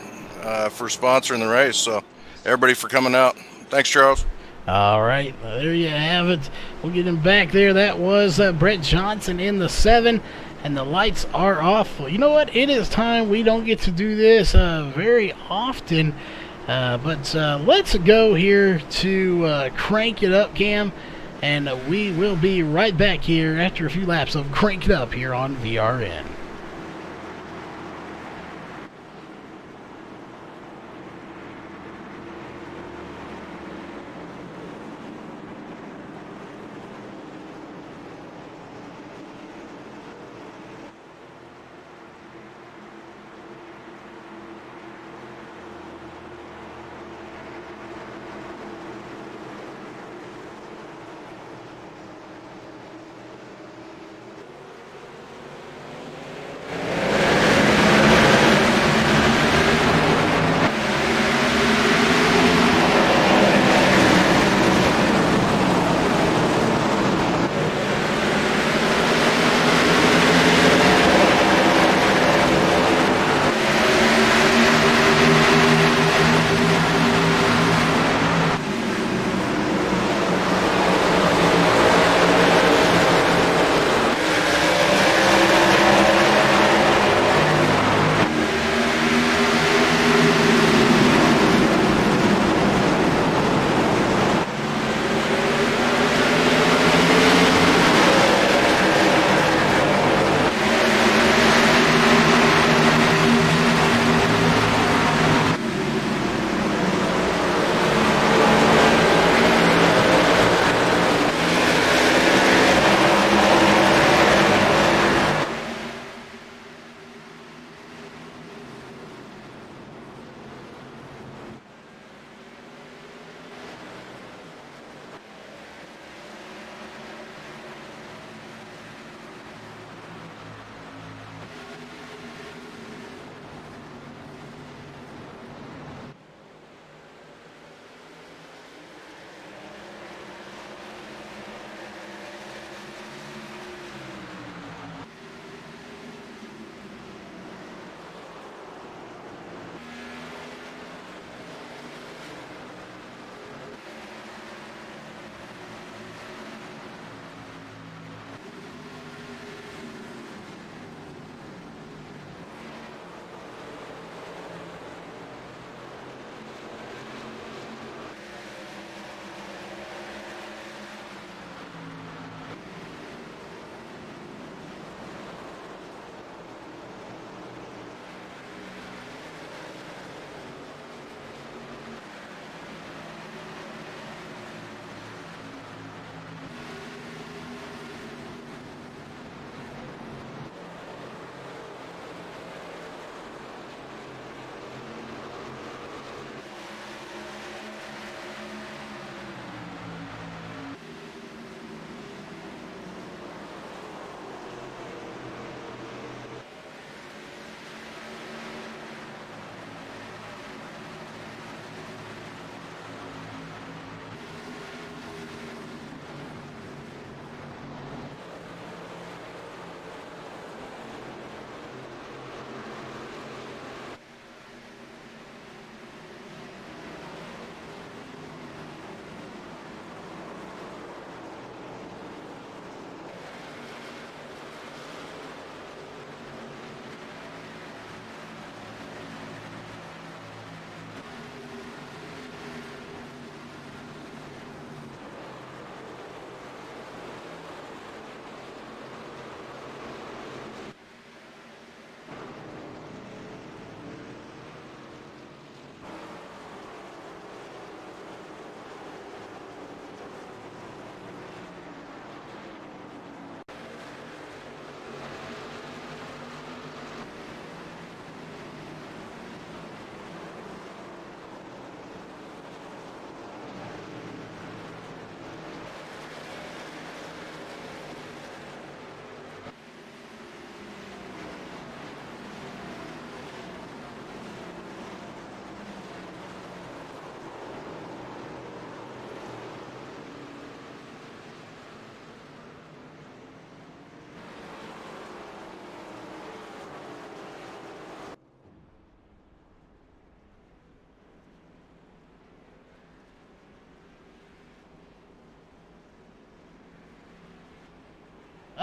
for sponsoring the race. So everybody for coming out. Thanks, Charles. All right, there you have it. We'll get him back there. That was Brett Johnson in the 7, and the lights are off. Well, you know what? It is time. We don't get to do this very often, but let's go here to Crank It Up, Cam, and we will be right back here after a few laps of Crank It Up here on VRN.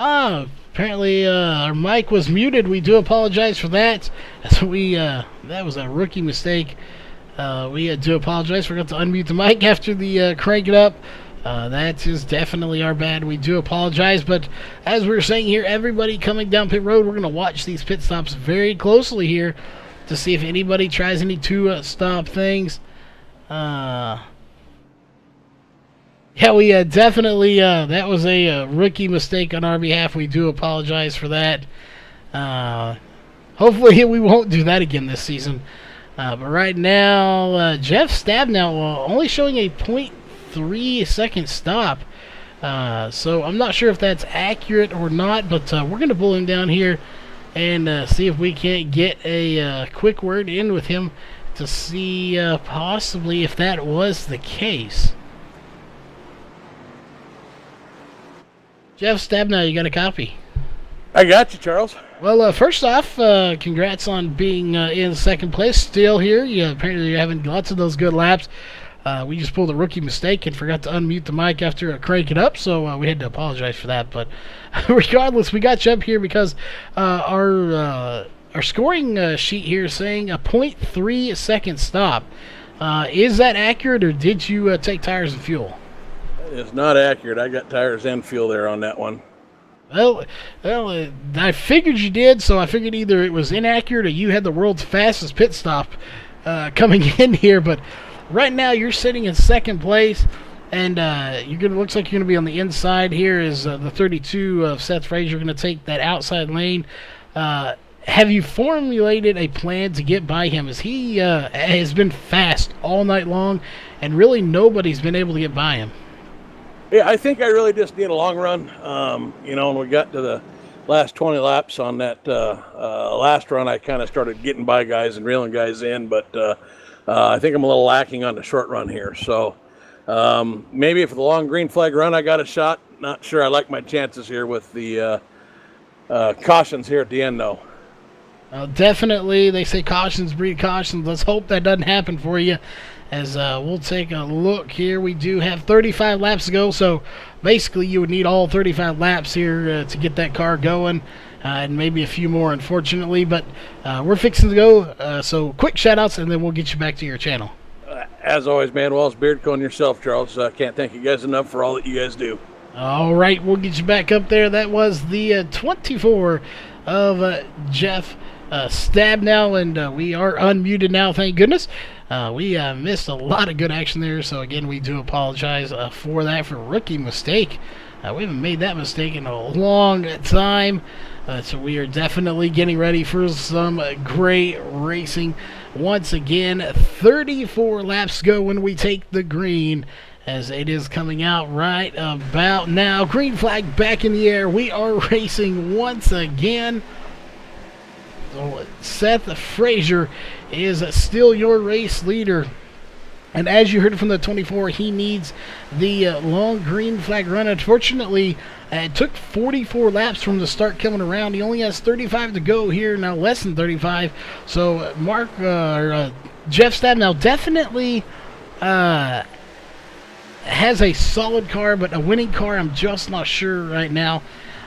Apparently our mic was muted. We do apologize for that. So that was a rookie mistake. We do apologize. Forgot to unmute the mic after the crank it up. That is definitely our bad. We do apologize. But as we were saying here, everybody coming down pit road, we're going to watch these pit stops very closely here to see if anybody tries any two-stop things. Yeah, we definitely, that was a rookie mistake on our behalf. We do apologize for that. Hopefully we won't do that again this season. But right now, Jeff Stabnow only showing a 0.3 second stop. So I'm not sure if that's accurate or not, but we're going to pull him down here and see if we can't get a quick word in with him to see possibly if that was the case. Jeff Stabnow, you got a copy? I got you, Charles. Well, first off, congrats on being in second place still here. Apparently you're having lots of those good laps. We just pulled a rookie mistake and forgot to unmute the mic after cranking it up, so we had to apologize for that. But regardless, we got you up here because our scoring sheet here is saying a 0.3 second stop. Is that accurate, or did you take tires and fuel? It's not accurate. I got tires and fuel there on that one. Well, I figured you did, so I figured either it was inaccurate or you had the world's fastest pit stop coming in here. But right now you're sitting in second place, and looks like you're going to be on the inside here as the 32 of Seth Frazier going to take that outside lane. Have you formulated a plan to get by him? As he has been fast all night long, and really nobody's been able to get by him. Yeah, I think I really just need a long run. When we got to the last 20 laps on that last run, I kind of started getting by guys and reeling guys in, but I think I'm a little lacking on the short run here. So maybe for the long green flag run, I got a shot. Not sure I like my chances here with the cautions here at the end, though. Definitely, they say cautions breed cautions. Let's hope that doesn't happen for you. As we'll take a look here, we do have 35 laps to go, so basically you would need all 35 laps here to get that car going, and maybe a few more, unfortunately, but we're fixing to go, so quick shout-outs, and then we'll get you back to your channel. As always, man, Wells Beardco and yourself, Charles. Can't thank you guys enough for all that you guys do. All right, we'll get you back up there. That was the 24 of Jeff Stabnow, and we are unmuted now, thank goodness. We missed a lot of good action there, so again, we do apologize for that, for a rookie mistake. We haven't made that mistake in a long time, so we are definitely getting ready for some great racing. Once again, 34 laps to go when we take the green, as it is coming out right about now. Green flag back in the air. We are racing once again. So Seth Frazier is still your race leader. And as you heard from the 24, he needs the long green flag run. Unfortunately, it took 44 laps from the start coming around. He only has 35 to go here, now less than 35. So Jeff Stabnow definitely has a solid car, but a winning car, I'm just not sure right now.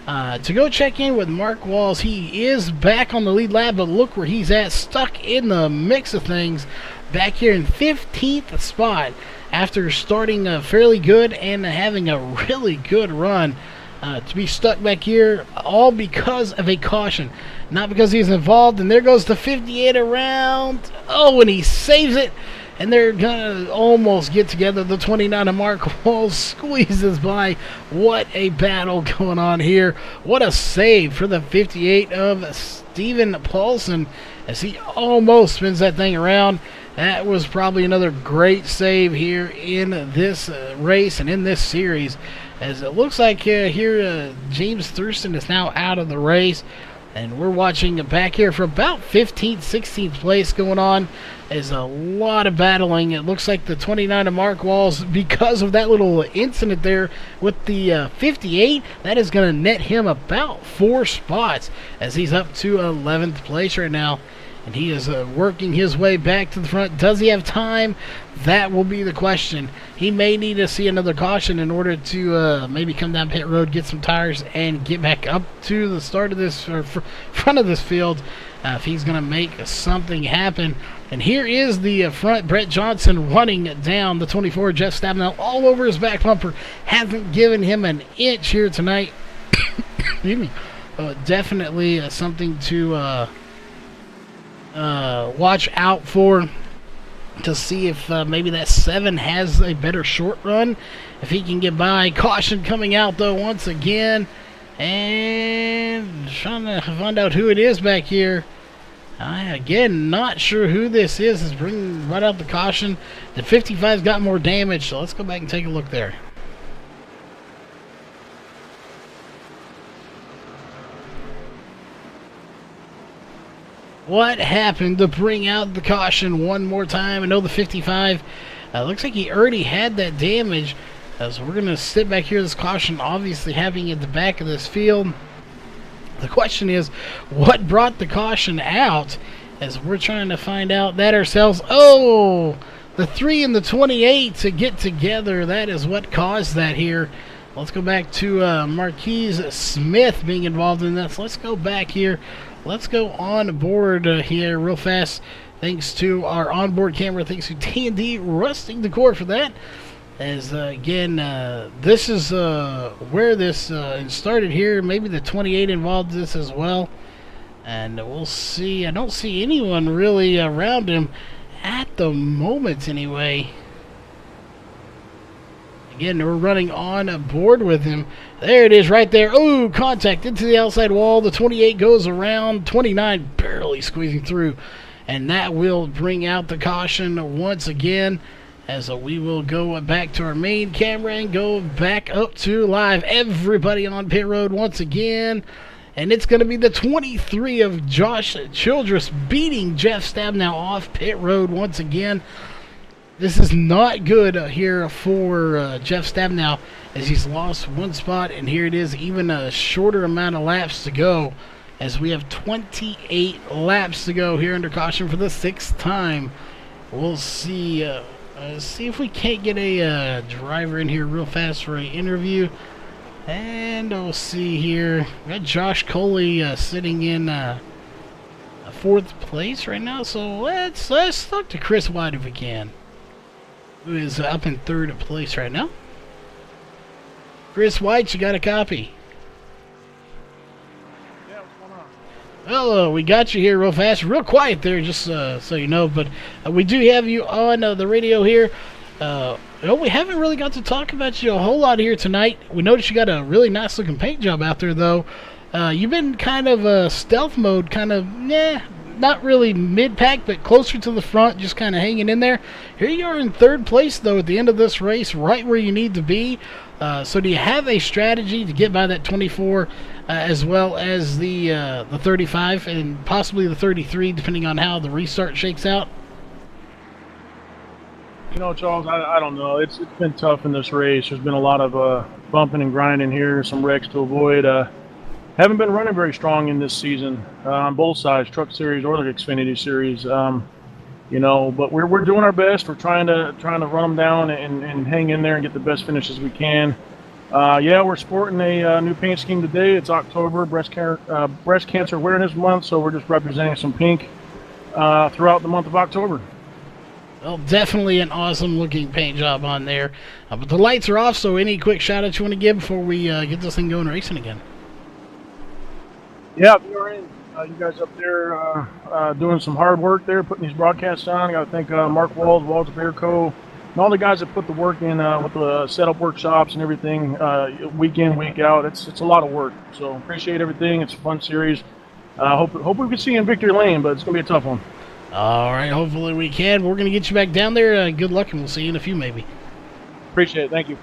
To go check in with Mark Walls, he is back on the lead lap, but look where he's at, stuck in the mix of things, back here in 15th spot after starting fairly good and having a really good run. To be stuck back here, all because of a caution, not because he's involved. And there goes the 58 around. Oh, and he saves it. And they're going to almost get together. The 29 of Mark Walls squeezes by. What a battle going on here. What a save for the 58 of Steven Paulson as he almost spins that thing around. That was probably another great save here in this race and in this series. As it looks like here James Thurston is now out of the race. And we're watching back here for about 15th, 16th place going on. There's a lot of battling. It looks like the 29 of Mark Walls, because of that little incident there with the 58, that is going to net him about 4 spots as he's up to 11th place right now and he is working his way back to the front. Does he have time? That will be the question. He may need to see another caution in order to maybe come down pit road, get some tires, and get back up to the start of this, or front of this field, if he's going to make something happen. And here is the front. Brett Johnson running down the 24. Jeff Stabenow all over his back bumper. Hasn't given him an inch here tonight. Excuse me. Definitely something to watch out for, to see if maybe that 7 has a better short run, if he can get by. Caution coming out, though, once again. And trying to find out who it is back here. Again, not sure who this is. Is bringing right out the caution. The 55's got more damage, so let's go back and take a look there. What happened to bring out the caution one more time? I know the 55 looks like he already had that damage. So we're going to sit back here. This caution obviously having at the back of this field. The question is, what brought the caution out? As we're trying to find out that ourselves. Oh, the 3 and the 28 to get together. That is what caused that here. Let's go back to Marquise Smith being involved in this. Let's go back here. Let's go on board here real fast. Thanks to our onboard camera. Thanks to T&D Rusting Decor for that. As again, this is where this started here. Maybe the 28 involved in this as well. And we'll see. I don't see anyone really around him at the moment anyway. Again, we're running on board with him. There it is right there. Oh, contact into the outside wall. The 28 goes around. 29 barely squeezing through. And that will bring out the caution once again. As we will go back to our main camera and go back up to live. Everybody on pit road once again. And it's going to be the 23 of Josh Childress beating Jeff Stabenow off pit road once again. This is not good here for Jeff Stabenow, as he's lost one spot, and here it is, even a shorter amount of laps to go, as we have 28 laps to go here under caution for the 6th time. We'll see see if we can't get a driver in here real fast for an interview. And we'll see here. We got Josh Coley sitting in 4th place right now, so let's talk to Chris White if we can, who is up in 3rd place right now. Chris White, you got a copy? Yeah, what's going on? Well, we got you here real fast, real quiet there, just so you know. But we do have you on the radio here. We haven't really got to talk about you a whole lot here tonight. We noticed you got a really nice looking paint job out there, though. You've been kind of stealth mode, kind of, not really mid-pack, but closer to the front, just kind of hanging in there. Here you are in 3rd place, though, at the end of this race, right where you need to be. So do you have a strategy to get by that 24 as well as the 35 and possibly the 33, depending on how the restart shakes out? You know, Charles, I don't know. It's been tough in this race. There's been a lot of bumping and grinding here, some wrecks to avoid. Haven't been running very strong in this season on both sides, Truck Series or the Xfinity Series. You know, but we're doing our best. We're trying to run them down and hang in there and get the best finishes we can. We're sporting a new paint scheme today. It's October, Breast Cancer Awareness Month, so we're just representing some pink throughout the month of October. Well, definitely an awesome looking paint job on there. But the lights are off, so any quick shout out you want to give before we get this thing going racing again? Yeah, VRN, you guys up there doing some hard work there, putting these broadcasts on. I got to thank Mark Walls Beer Co., and all the guys that put the work in with the setup workshops and everything, week in, week out. It's a lot of work. So appreciate everything. It's a fun series. Hope we can see you in victory lane, but it's going to be a tough one. All right, hopefully we can. We're going to get you back down there. Good luck, and we'll see you in a few maybe. Appreciate it. Thank you.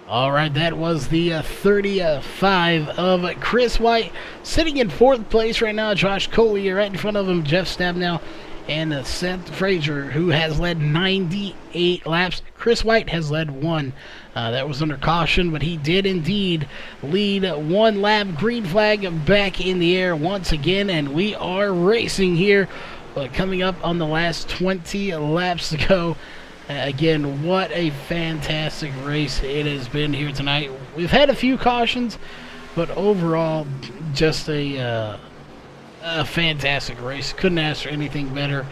All right, that was the 35 of Chris White, sitting in 4th place right now. Josh Coley right in front of him. Jeff Stabenow and Seth Frazier, who has led 98 laps. Chris White has led 1. That was under caution, but he did indeed lead 1 lap. Green flag back in the air once again, and we are racing here. Coming up on the last 20 laps to go. Again, what a fantastic race it has been here tonight. We've had a few cautions, but overall, just a fantastic race. Couldn't ask for anything better.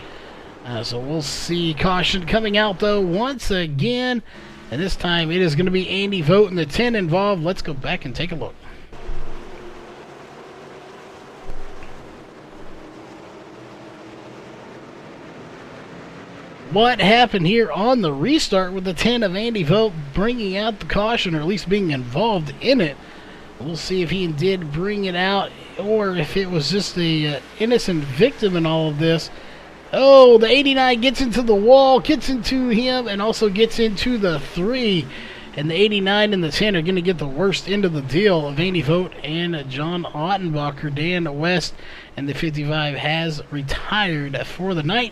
So we'll see caution coming out, though, once again. And this time it is going to be Andy Vogt and the 10 involved. Let's go back and take a look. What happened here on the restart with the 10 of Andy Vogt bringing out the caution, or at least being involved in it? We'll see if he did bring it out, or if it was just a innocent victim in all of this. Oh, the 89 gets into the wall, gets into him, and also gets into the 3. And the 89 and the 10 are going to get the worst end of the deal of Andy Vogt and John Ottenbacher. Dan West and the 55 has retired for the night,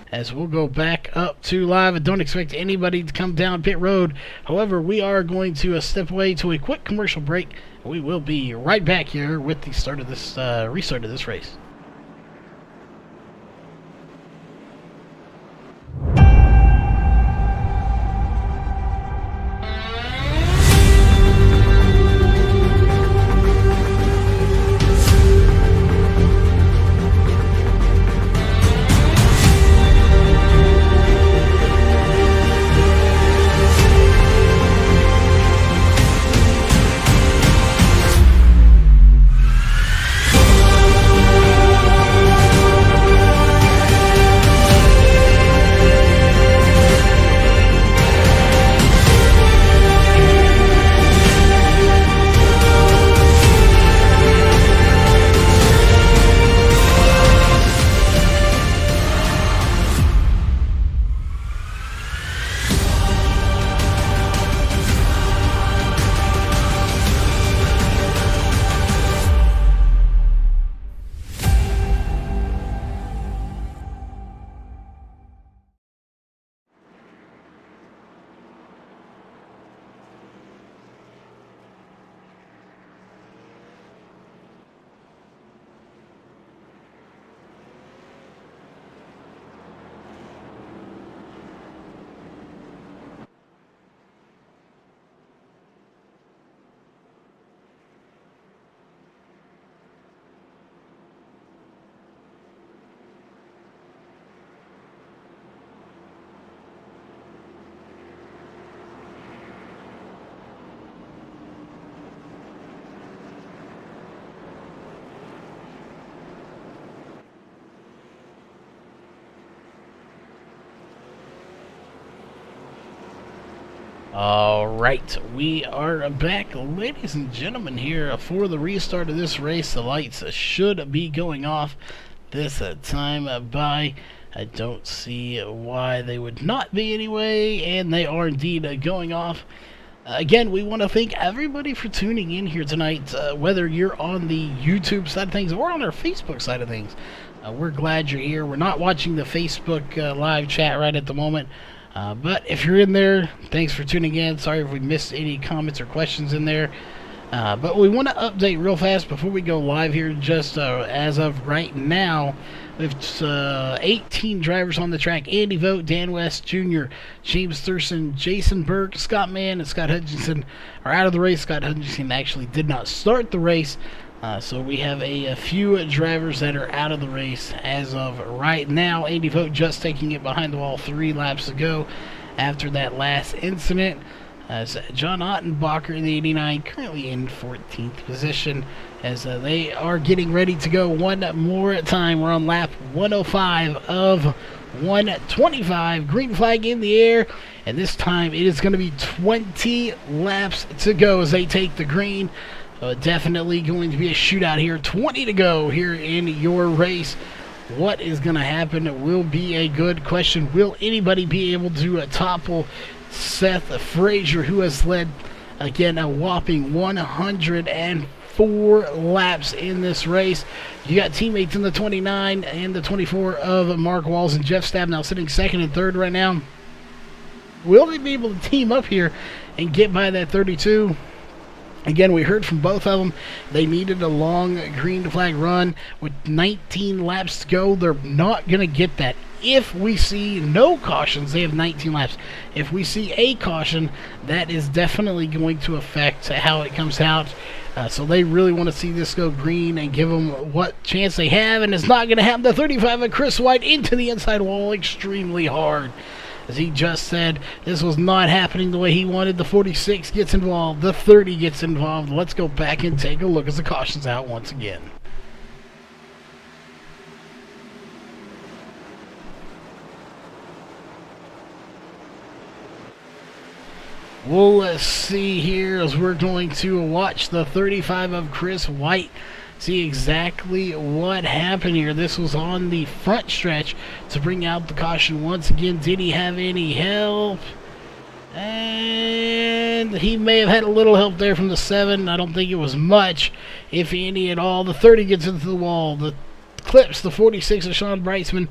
as we'll go back up to live. I don't expect anybody to come down pit road. However, we are going to step away to a quick commercial break. We will be right back here with the start of this restart of this race. Alright, we are back, ladies and gentlemen, here for the restart of this race. The lights should be going off this time by. I don't see why they would not be anyway, and they are indeed going off. Again, we want to thank everybody for tuning in here tonight, whether you're on the YouTube side of things or on our Facebook side of things. We're glad you're here. We're not watching the Facebook live chat right at the moment. But if you're in there, thanks for tuning in. Sorry if we missed any comments or questions in there. But we want to update real fast before we go live here. Just as of right now, we have 18 drivers on the track. Andy Vogt, Dan West Jr., James Thurston, Jason Burke, Scott Mann, and Scott Hutchinson are out of the race. Scott Hutchinson actually did not start the race. So we have a few drivers that are out of the race as of right now. Andy Vogt just taking it behind the wall 3 laps ago after that last incident. As John Ottenbacher in the 89 currently in 14th position, as they are getting ready to go one more time. We're on lap 105 of 125. Green flag in the air, and this time it is going to be 20 laps to go as they take the green. Definitely going to be a shootout here. 20 to go here in your race. What is going to happen will be a good question. Will anybody be able to topple Seth Frazier, who has led, again, a whopping 104 4 laps in this race. You got teammates in the 29 and the 24 of Mark Walls and Jeff Stab now sitting second and third right now. Will they be able to team up here and get by that 32? Again, we heard from both of them. They needed a long green flag run with 19 laps to go. They're not going to get that. If we see no cautions, they have 19 laps. If we see a caution, that is definitely going to affect how it comes out. So they really want to see this go green and give them what chance they have. And it's not going to have the 35 of Chris White into the inside wall extremely hard. As he just said, this was not happening the way he wanted. The 46 gets involved. The 30 gets involved. Let's go back and take a look as the caution's out once again. Well, let's see here as we're going to watch the 35 of Chris White. See exactly what happened here. This was on the front stretch to bring out the caution once again. Did he have any help? And he may have had a little help there from the 7. I don't think it was much, if any at all. The 30 gets into the wall. The clips the 46 of Sean Brightsman.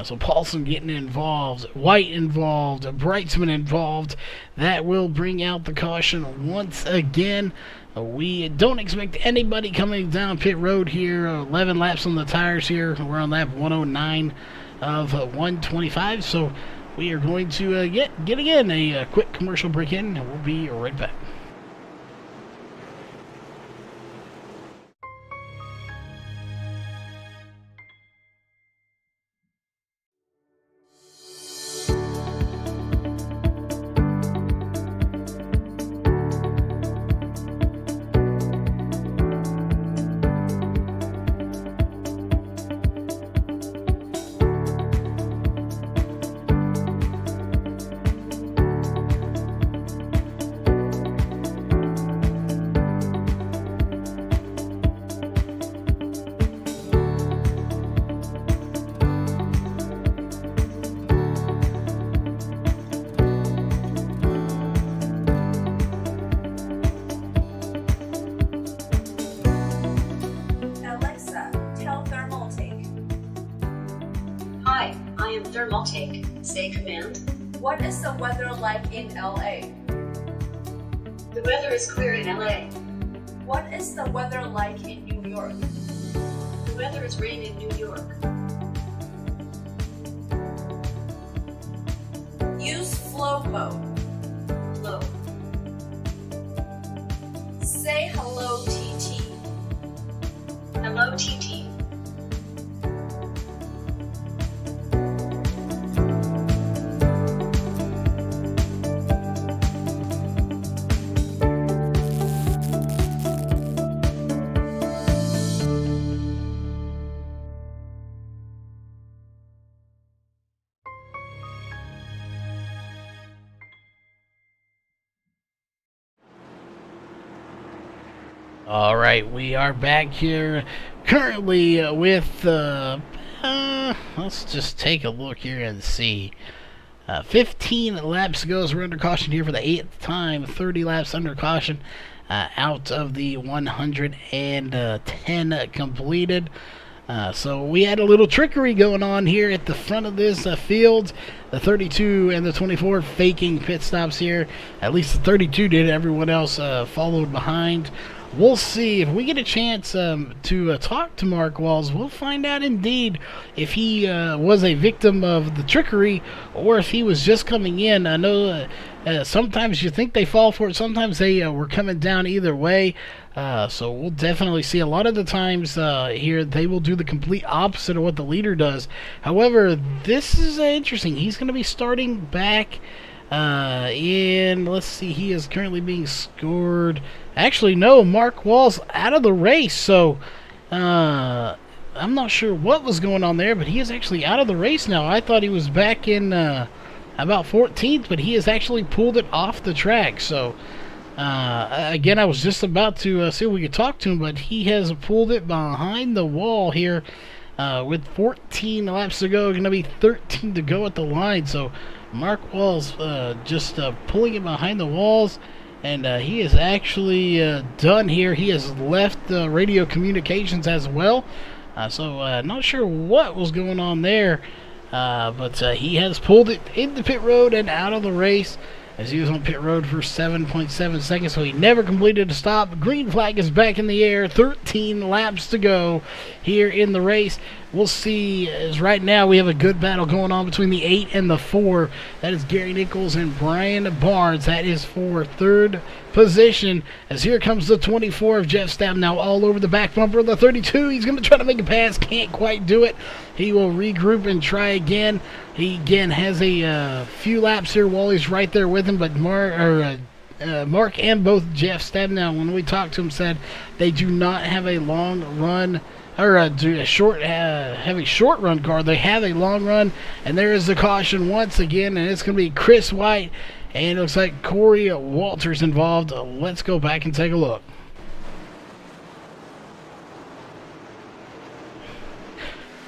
So Paulson getting involved, White involved, Brightsman involved. That will bring out the caution once again. We don't expect anybody coming down pit road here. 11 laps on the tires here. We're on lap 109 of 125. So we are going to get again a quick commercial break in, and we'll be right back. Say command. What is the weather like in LA? The weather is clear in LA. What is the weather like in New York? The weather is rain in New York. Use flow mode. Flow. Say hello, TT. Hello, TT. All right, we are back here currently with, let's just take a look here and see. 15 laps to go, so we're under caution here for the 8th time. 30 laps under caution out of the 110 completed. So we had a little trickery going on here at the front of this field. The 32 and the 24 faking pit stops here. At least the 32 did. Everyone else followed behind. We'll see if we get a chance to talk to Mark Walls. We'll find out indeed if he was a victim of the trickery or if he was just coming in. I know sometimes you think they fall for it. Sometimes they were coming down either way. So we'll definitely see. A lot of the times here they will do the complete opposite of what the leader does. However, this is interesting. He's going to be starting back in, let's see, he is currently being scored. Actually, no, Mark Walls out of the race. So I'm not sure what was going on there, but he is actually out of the race now. I thought he was back in about 14th, but he has actually pulled it off the track. So again, I was just about to see if we could talk to him, but he has pulled it behind the wall here with 14 laps to go. Going to be 13 to go at the line. So Mark Walls just pulling it behind the walls. And he is actually done here. He has left radio communications as well. So not sure what was going on there. But he has pulled it into pit road and out of the race as he was on pit road for 7.7 seconds. So he never completed a stop. Green flag is back in the air. 13 laps to go here in the race. We'll see, as right now we have a good battle going on between the 8 and the 4. That is Gary Nichols and Brian Barnes. That is for third position. As here comes the 24 of Jeff Stab, now all over the back bumper of the 32. He's going to try to make a pass. Can't quite do it. He will regroup and try again. He again has a few laps here while he's right there with him, but Mark and both Jeff Stab now, when we talked to him, said they do not have a long run or have a short run car. They have a long run, and there is the caution once again, and it's going to be Chris White, and it looks like Corey Walters involved. Let's go back and take a look.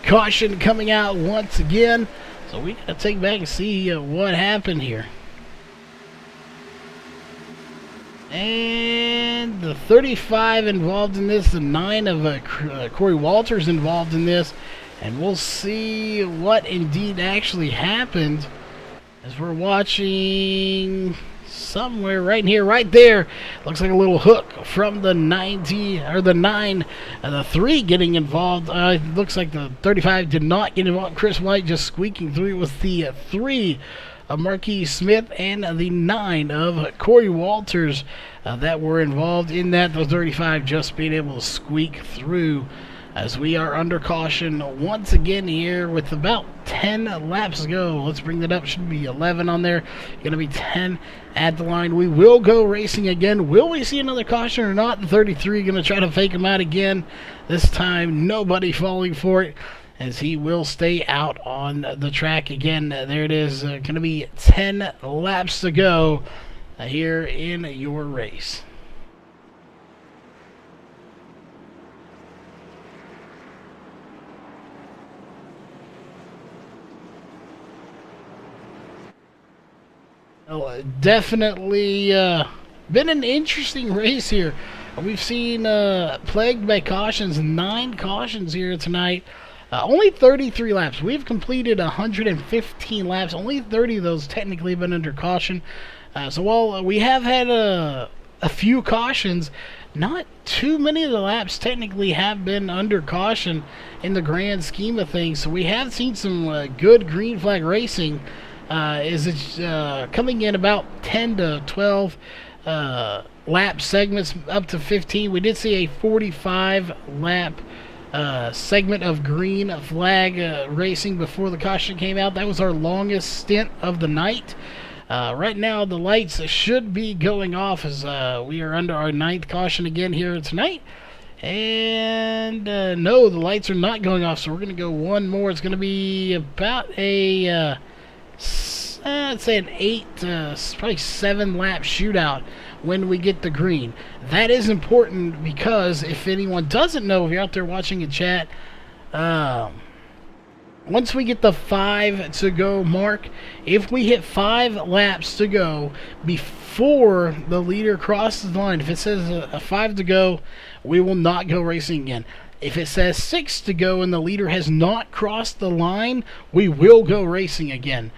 Caution coming out once again, so we got to take back and see what happened here. And the 35 involved in this, the 9 of Corey Walters involved in this, and we'll see what indeed actually happened as we're watching somewhere right here, right there. Looks like a little hook from the 90 or the 9 and the 3 getting involved. Looks like the 35 did not get involved. Chris White just squeaking through it with the 3 of Marquis Smith and the 9 of Corey Walters that were involved in that. The 35 just being able to squeak through as we are under caution once again here with about 10 laps to go. Let's bring that up. Should be 11 on there. Going to be 10 at the line. We will go racing again. Will we see another caution or not? The 33 going to try to fake him out again. This time nobody falling for it, as he will stay out on the track again. There it is. Going to be 10 laps to go here in your race. Well, definitely been an interesting race here. We've seen plagued by cautions, 9 cautions here tonight. Only 33 laps. We've completed 115 laps. Only 30 of those technically have been under caution. So while we have had a few cautions, not too many of the laps technically have been under caution in the grand scheme of things. So we have seen some good green flag racing. It's coming in about 10 to 12 lap segments up to 15. We did see a 45 lap segment of green flag racing before the caution came out. That was our longest stint of the night. Right now the lights should be going off as we are under our 9th caution again here tonight. And no, the lights are not going off, so we're going to go one more. It's going to be about a I'd say an 8 probably 7 lap shootout when we get the green. That is important because if anyone doesn't know, if you're out there watching in chat, once we get the 5 to go mark, if we hit 5 laps to go before the leader crosses the line, if it says a 5 to go, we will not go racing again. If it says 6 to go and the leader has not crossed the line, we will go racing again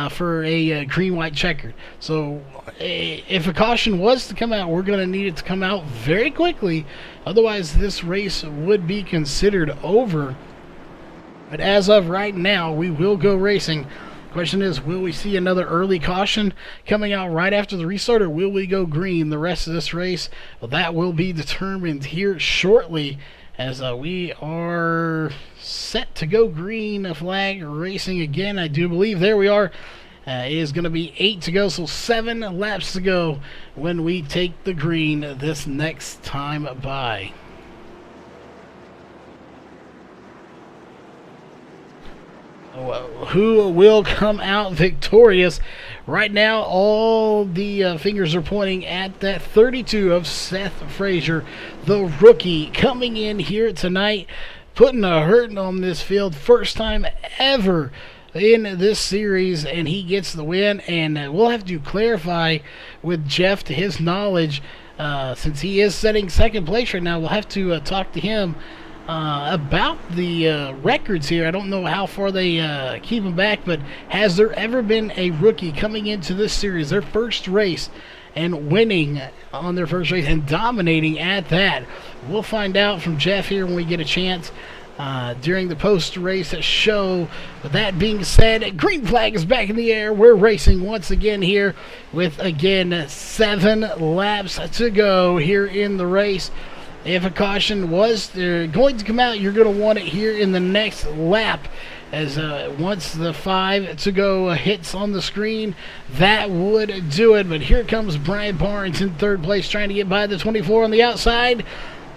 for a green-white checkered. So if a caution was to come out, we're going to need it to come out very quickly. Otherwise, this race would be considered over. But as of right now, we will go racing. Question is, will we see another early caution coming out right after the restart, or will we go green the rest of this race? Well, that will be determined here shortly, as we are set to go green flag racing again. I do believe there we are. It is going to be 8 to go, so 7 laps to go when we take the green this next time by. Who will come out victorious? Right now, all the fingers are pointing at that 32 of Seth Frazier, the rookie, coming in here tonight, putting a hurting on this field. First time ever in this series, and he gets the win. And we'll have to clarify with Jeff, to his knowledge, since he is setting second place right now, we'll have to talk to him about the records here. I don't know how far they keep them back, but has there ever been a rookie coming into this series, their first race, and winning on their first race and dominating at that? We'll find out from Jeff here when we get a chance during the post-race show. With that being said, green flag is back in the air. We're racing once again here with, again, 7 laps to go here in the race. If a caution was going to come out, you're going to want it here in the next lap, as once the 5 to go hits on the screen, that would do it. But here comes Brian Barnes in third place, trying to get by the 24 on the outside.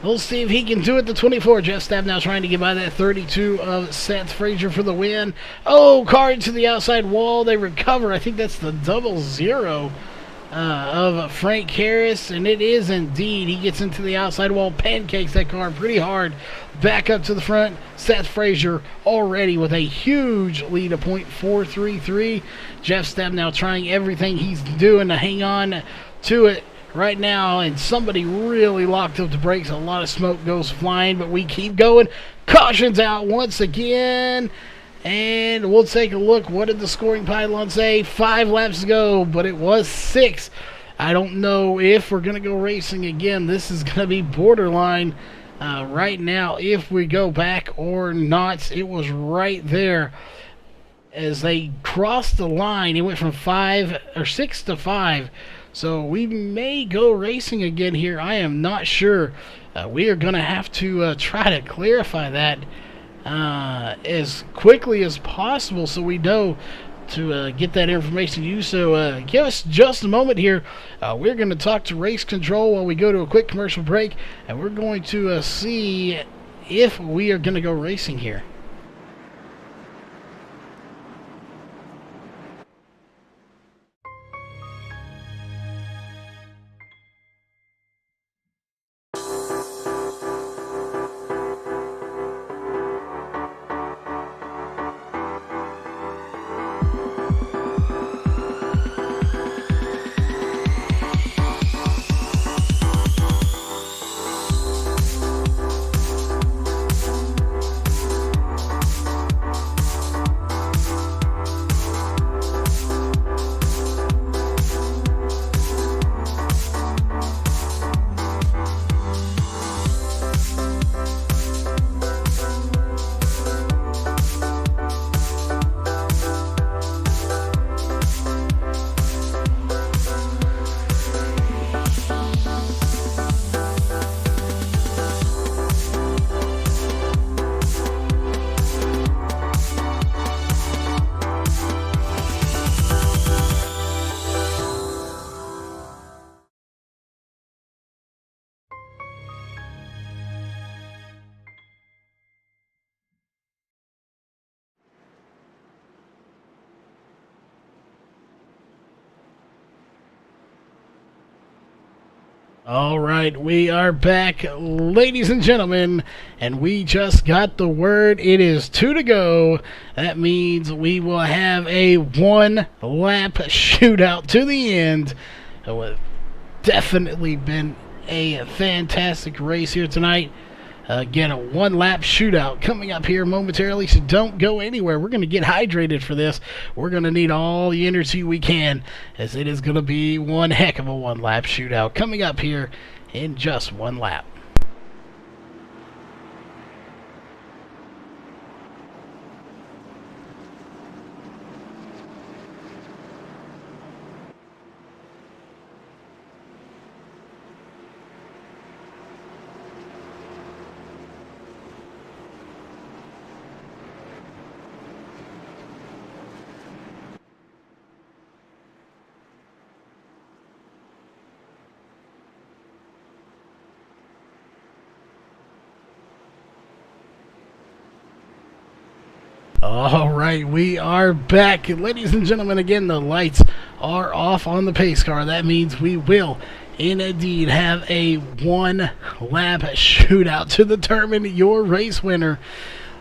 We'll see if he can do it. The 24, Jeff Stab now trying to get by that 32 of Seth Frazier for the win. Oh, car into the outside wall. They recover. I think that's the 00 of Frank Harris, and it is indeed. He gets into the outside wall, pancakes that car pretty hard. Back up to the front, Seth Frazier already with a huge lead of .433. Jeff Stab now trying everything he's doing to hang on to it right now, and somebody really locked up the brakes. A lot of smoke goes flying, but we keep going. Caution's out once again. And we'll take a look. What did the scoring pylon say? 5 laps to go, but it was 6. I don't know if we're going to go racing again. This is going to be borderline right now if we go back or not. It was right there as they crossed the line. It went from 6 to 5. So we may go racing again here. I am not sure. We are going to have to try to clarify that as quickly as possible, so we know to get that information to you. So give us just a moment here. We're going to talk to race control while we go to a quick commercial break, and we're going to see if we are going to go racing here. All right, we are back, ladies and gentlemen, and we just got the word. It is 2 to go. That means we will have a 1-lap shootout to the end. It would definitely been a fantastic race here tonight. Again, a 1-lap shootout coming up here momentarily, so don't go anywhere. We're going to get hydrated for this. We're going to need all the energy we can, as it is going to be one heck of a 1-lap shootout coming up here in just 1 lap. All right, we are back. Ladies and gentlemen, again, the lights are off on the pace car. That means we will indeed have a 1-lap shootout to determine your race winner.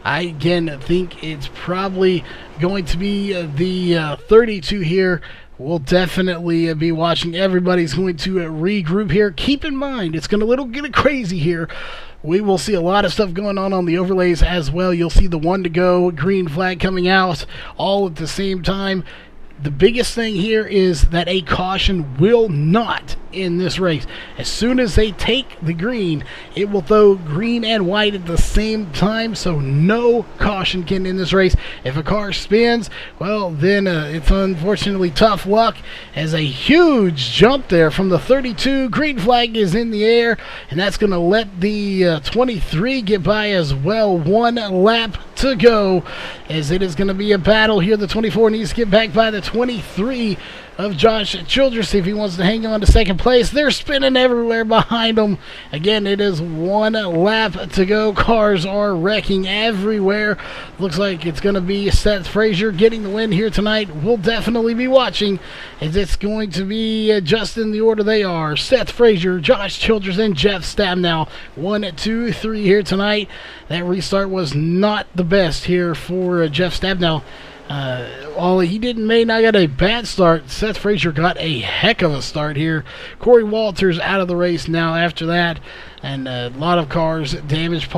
I, again, think it's probably going to be the 32 here. We'll definitely be watching. Everybody's going to regroup here. Keep in mind, it's going to get crazy here. We will see a lot of stuff going on the overlays as well. You'll see the one to go, green flag coming out all at the same time. The biggest thing here is that a caution will not in this race. As soon as they take the green, it will throw green and white at the same time, so no caution can in this race. If a car spins, well, then it's unfortunately tough luck, as a huge jump there from the 32. Green flag is in the air, and that's going to let the 23 get by as well. One lap to go, as it is going to be a battle here. The 24 needs to get back by the 23 of Josh Childress if he wants to hang on to second place. They're spinning everywhere behind him. Again, it is one lap to go. Cars are wrecking everywhere. Looks like it's going to be Seth Frazier getting the win here tonight. We'll definitely be watching, as it's going to be just in the order they are. Seth Frazier, Josh Childress, and Jeff Stabnow. 1, 2, 3 here tonight. That restart was not the best here for Jeff Stabnow. He may not get a bad start. Seth Frazier got a heck of a start here. Corey Walters out of the race now after that, and a lot of cars damaged.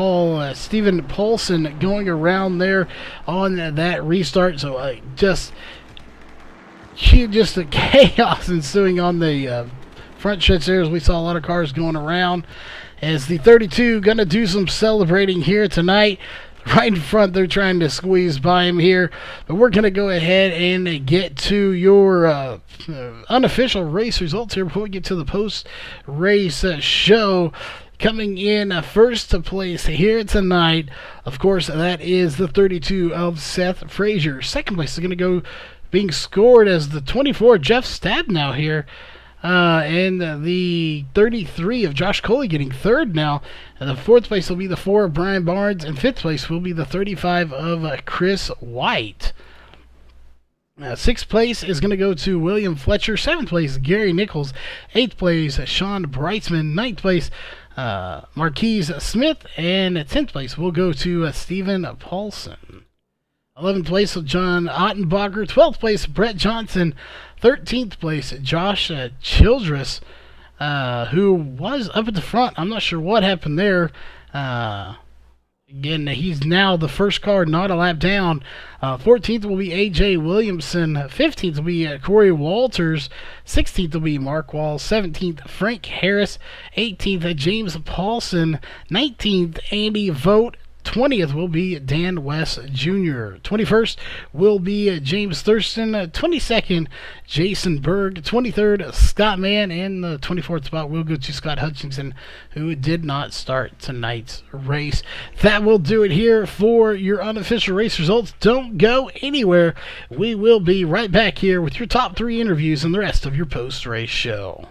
Stephen Paulson going around there on that restart. So just a chaos ensuing on the front stretch there, as we saw a lot of cars going around. As the 32 gonna do some celebrating here tonight. Right in front, they're trying to squeeze by him here. But we're going to go ahead and get to your unofficial race results here before we get to the post-race show. Coming in first place here tonight, of course, that is the 32 of Seth Frazier. Second place is going to go being scored as the 24, Jeff Stabnow here. And the 33 of Josh Coley getting third now. And the fourth place will be the 4 of Brian Barnes. And fifth place will be the 35 of Chris White. Sixth place is going to go to William Fletcher. Seventh place, Gary Nichols. Eighth place, Sean Breitzman. Ninth place, Marquise Smith. And 10th place will go to Stephen Paulson. 11th place, John Ottenbacher. 12th place, Brett Johnson. 13th place, Josh Childress, who was up at the front. I'm not sure what happened there. Again, he's now the first car not a lap down. 14th will be A.J. Williamson. 15th will be Corey Walters. 16th will be Mark Wall. 17th, Frank Harris. 18th, James Paulson. 19th, Andy Vogt. 20th will be Dan West Jr. 21st will be James Thurston. 22nd, Jason Berg. 23rd, Scott Mann. And the 24th spot will go to Scott Hutchinson, who did not start tonight's race. That will do it here for your unofficial race results. Don't go anywhere. We will be right back here with your top 3 interviews and the rest of your post-race show.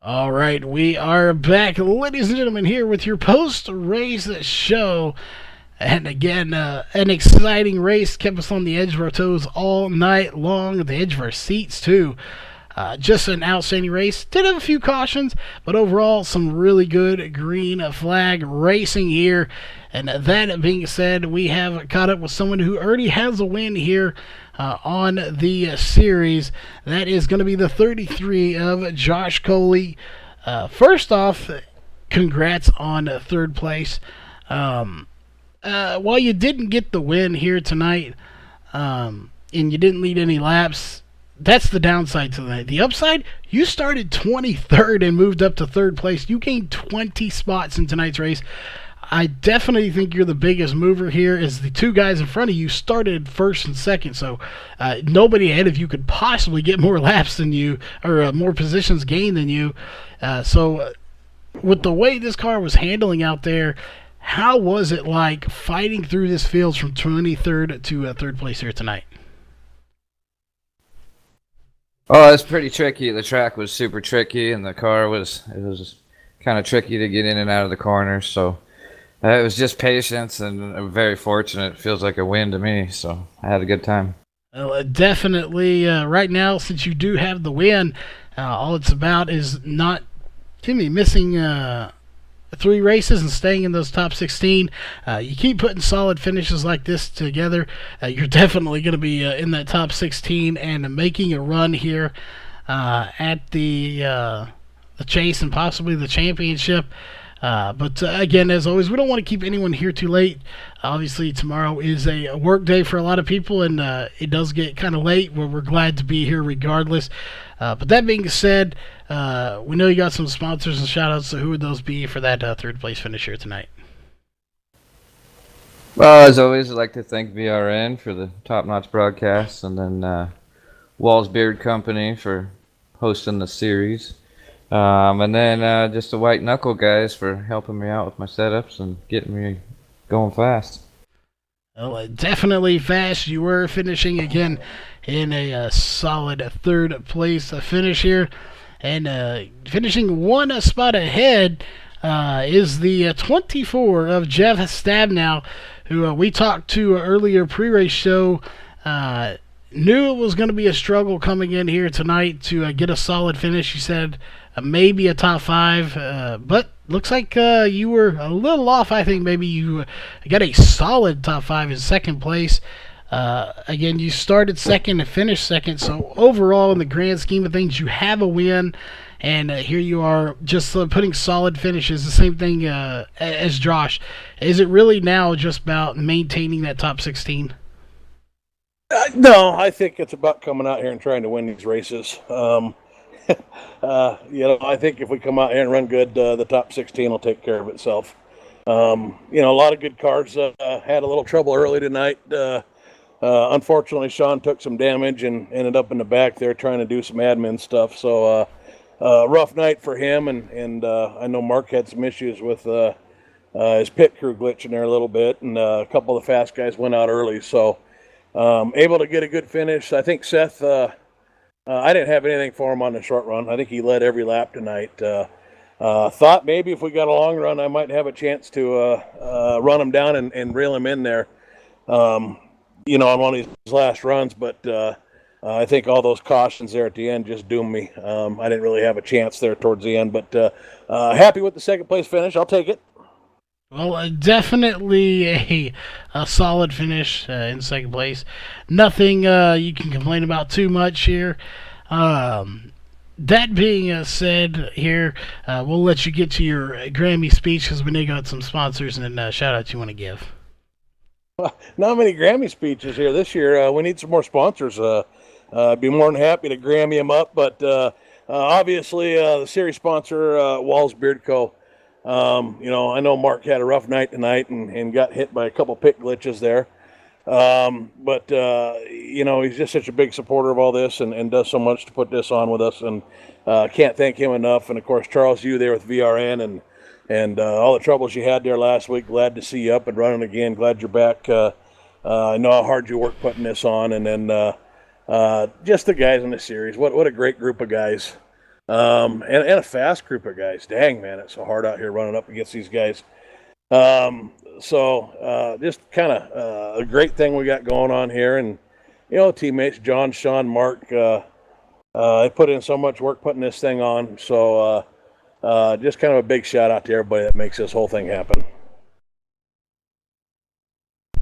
All right, we are back, ladies and gentlemen, here with your post-race show. And again, an exciting race kept us on the edge of our toes all night long, the edge of our seats too. Just an outstanding race. Did have a few cautions, but overall, some really good green flag racing here. And that being said, we have caught up with someone who already has a win here on the series. That is going to be the 33 of Josh Coley. First off, congrats on third place. While you didn't get the win here tonight, and you didn't lead any laps, that's the downside to that. The upside, you started 23rd and moved up to third place. You gained 20 spots in tonight's race. I definitely think you're the biggest mover here, as the two guys in front of you started first and second, so nobody ahead of you could possibly get more laps than you, or more positions gained than you. So with the way this car was handling out there, how was it like fighting through this field from 23rd to third place here tonight? Oh, it's pretty tricky. The track was super tricky, and the car was kind of tricky to get in and out of the corners. So it was just patience, and I'm very fortunate. It feels like a win to me, so I had a good time. Well, definitely. Right now, since you do have the win, all it's about is not missing 3 races and staying in those top 16. You keep putting solid finishes like this together, you're definitely going to be in that top 16 and making a run here at the chase and possibly the championship. But again, as always, we don't want to keep anyone here too late. Obviously, tomorrow is a work day for a lot of people, and it does get kind of late, where we're glad to be here regardless. But that being said, we know you got some sponsors and shout-outs, so who would those be for that third-place finish here tonight? Well, as always, I'd like to thank VRN for the top-notch broadcast, and then Walls Beard Company for hosting the series. And then just the White Knuckle guys for helping me out with my setups and getting me going fast. Well, definitely fast. You were finishing again in a solid third place finish here. And finishing one spot ahead is the 24 of Jeff Stabnow, who we talked to earlier pre-race show. Knew it was going to be a struggle coming in here tonight to get a solid finish. He said maybe a top 5, but looks like you were a little off. I think maybe you got a solid top 5 in second place. Again, you started second and finished second, so overall in the grand scheme of things, you have a win, and here you are just putting solid finishes, the same thing as Josh. Is it really now just about maintaining that top 16? No, I think it's about coming out here and trying to win these races. I think if we come out here and run good, the top 16 will take care of itself. A lot of good cars had a little trouble early tonight. Unfortunately, Sean took some damage and ended up in the back there trying to do some admin stuff. So rough night for him, and I know Mark had some issues with his pit crew glitching there a little bit, and a couple of the fast guys went out early. So able to get a good finish. I think Seth, I didn't have anything for him on the short run. I think he led every lap tonight. Thought maybe if we got a long run, I might have a chance to run him down and reel him in there, on one of these last runs. But I think all those cautions there at the end just doomed me. I didn't really have a chance there towards the end. But happy with the second place finish. I'll take it. Well, definitely a solid finish in second place. Nothing you can complain about too much here. That being said here, we'll let you get to your Grammy speech, because we know you got some sponsors and shout-outs you want to give. Not many Grammy speeches here this year. We need some more sponsors. I'd be more than happy to Grammy them up. But obviously, the series sponsor, Walls Beard Co. I know Mark had a rough night tonight and got hit by a couple pit glitches there. But he's just such a big supporter of all this and does so much to put this on with us. And can't thank him enough. And, of course, Charles, you there with VRN and all the troubles you had there last week. Glad to see you up and running again. Glad you're back. I know how hard you work putting this on. And then just the guys in the series. What a great group of guys. and a fast group of guys. Dang, man, it's so hard out here running up against these guys. Just kind of a great thing we got going on here. And, teammates, John, Sean, Mark, they put in so much work putting this thing on. So just kind of a big shout out to everybody that makes this whole thing happen.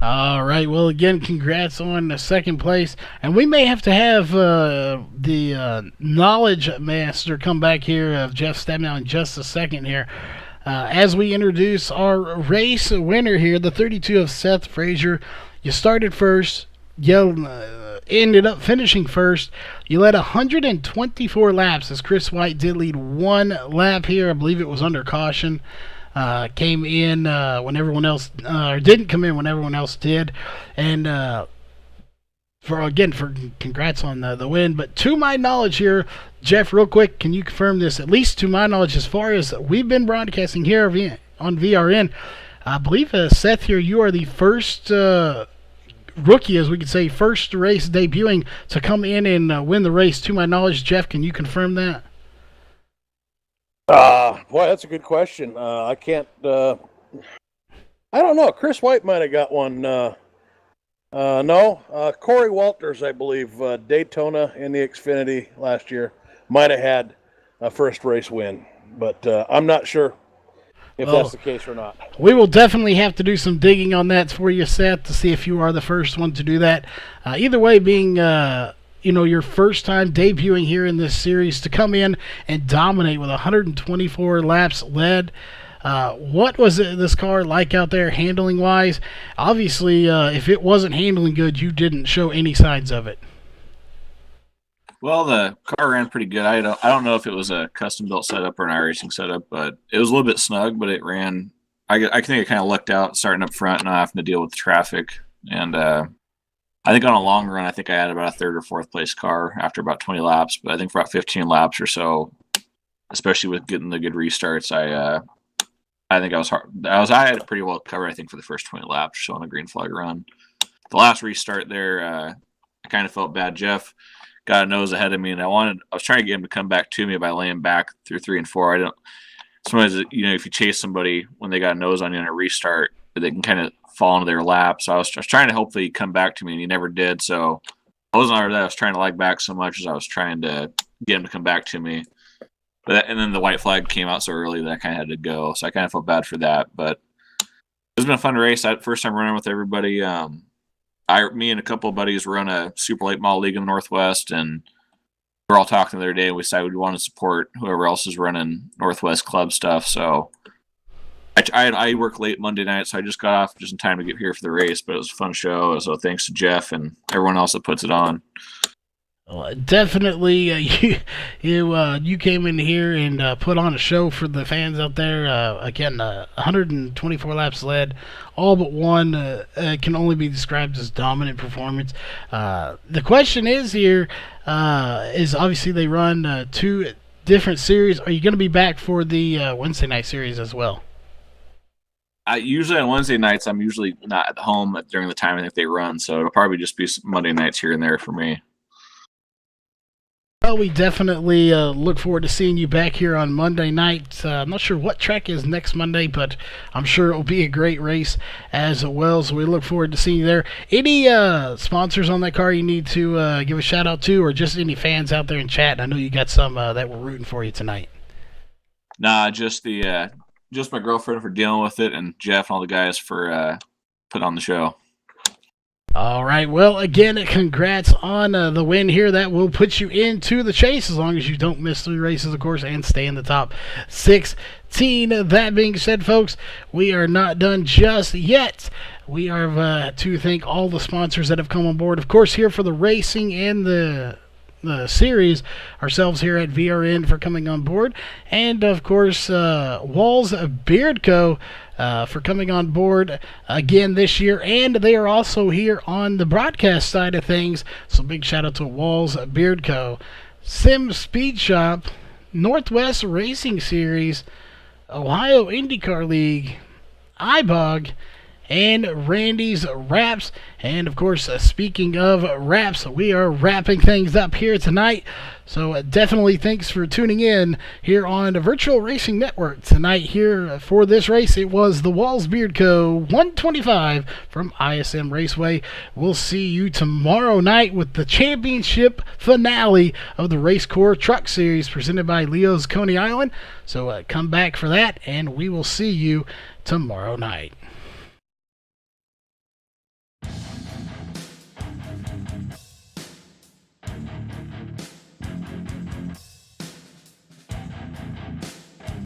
All right. Well, again, congrats on the second place. And we may have to have the knowledge master come back here of Jeff Stabnow in just a second here. As we introduce our race winner here, the 32 of Seth Frazier. You started first. You ended up finishing first. You led 124 laps as Chris White did lead one lap here. I believe it was under caution. Came in when everyone else, or didn't come in when everyone else did. And for congrats on the win. But to my knowledge here, Jeff, real quick, can you confirm this? At least to my knowledge, as far as we've been broadcasting here on VRN, I believe, Seth, here, you are the first rookie, as we could say, first race debuting to come in and win the race. To my knowledge, Jeff, can you confirm that? Boy, that's a good question. I can't. I don't know. Chris White might have got one. No. Corey Walters, I believe, Daytona in the Xfinity last year, might have had a first race win, but I'm not sure if that's the case or not. We will definitely have to do some digging on that for you, Seth, to see if you are the first one to do that. Either way, being your first time debuting here in this series, to come in and dominate with 124 laps led. What was this car like out there handling wise? Obviously, if it wasn't handling good, you didn't show any signs of it. Well, the car ran pretty good. I don't know if it was a custom built setup or an iRacing setup, but it was a little bit snug, but it ran. I think I kind of lucked out starting up front, not having to deal with the traffic. And I think on a long run, I think I had about a third or fourth place car after about 20 laps. But I think for about 15 laps or so, especially with getting the good restarts, I think I was hard. I had it pretty well covered, I think, for the first 20 laps or so on a green flag run. The last restart there, I kind of felt bad. Jeff got a nose ahead of me, and I was trying to get him to come back to me by laying back through 3 and 4. Sometimes, if you chase somebody when they got a nose on you in a restart, they can kind of fall into their lap. So I was trying to hopefully come back to me, and he never did. So I wasn't over that. I was trying to lag back so much as I was trying to get him to come back to me. And then the white flag came out so early that I kind of had to go. So I kind of felt bad for that. But it's been a fun race. First time running with everybody. Me and a couple of buddies run a super late model league in the Northwest, and we're all talking the other day, and we decided we want to support whoever else is running Northwest Club stuff. So I work late Monday night, so I just got off just in time to get here for the race. But it was a fun show, so thanks to Jeff and everyone else that puts it on. Well, definitely, you came in here and put on a show for the fans out there. Again, 124 laps led, all but one can only be described as dominant performance. The question is here, is obviously they run 2 different series. Are you going to be back for the Wednesday night series as well? Usually on Wednesday nights, I'm usually not at home during the time I think they run, so it'll probably just be Monday nights here and there for me. Well, we definitely look forward to seeing you back here on Monday night. I'm not sure what track is next Monday, but I'm sure it will be a great race as well, so we look forward to seeing you there. Any sponsors on that car you need to give a shout-out to, or just any fans out there in chat? I know you got some that were rooting for you tonight. Nah, just my girlfriend for dealing with it, and Jeff and all the guys for putting on the show. All right, well, again, congrats on the win here. That will put you into the chase as long as you don't miss 3 races, of course, and stay in the top 16. That being said, folks, we are not done just yet. We are to thank all the sponsors that have come on board, of course, here for the racing and the series, ourselves here at VRN for coming on board, and of course Walls Beard Co. For coming on board again this year, and they are also here on the broadcast side of things, so big shout out to Walls Beard Co., Sim Speed Shop, Northwest Racing Series, Ohio IndyCar League, iBog, and Randy's Wraps. And of course, speaking of wraps, we are wrapping things up here tonight. So definitely thanks for tuning in here on the Virtual Racing Network tonight. Here for this race, it was the Walls Beard Co. 125 from ISM Raceway. We'll see you tomorrow night with the championship finale of the Race Core Truck Series presented by Leo's Coney Island. So come back for that, and we will see you tomorrow night.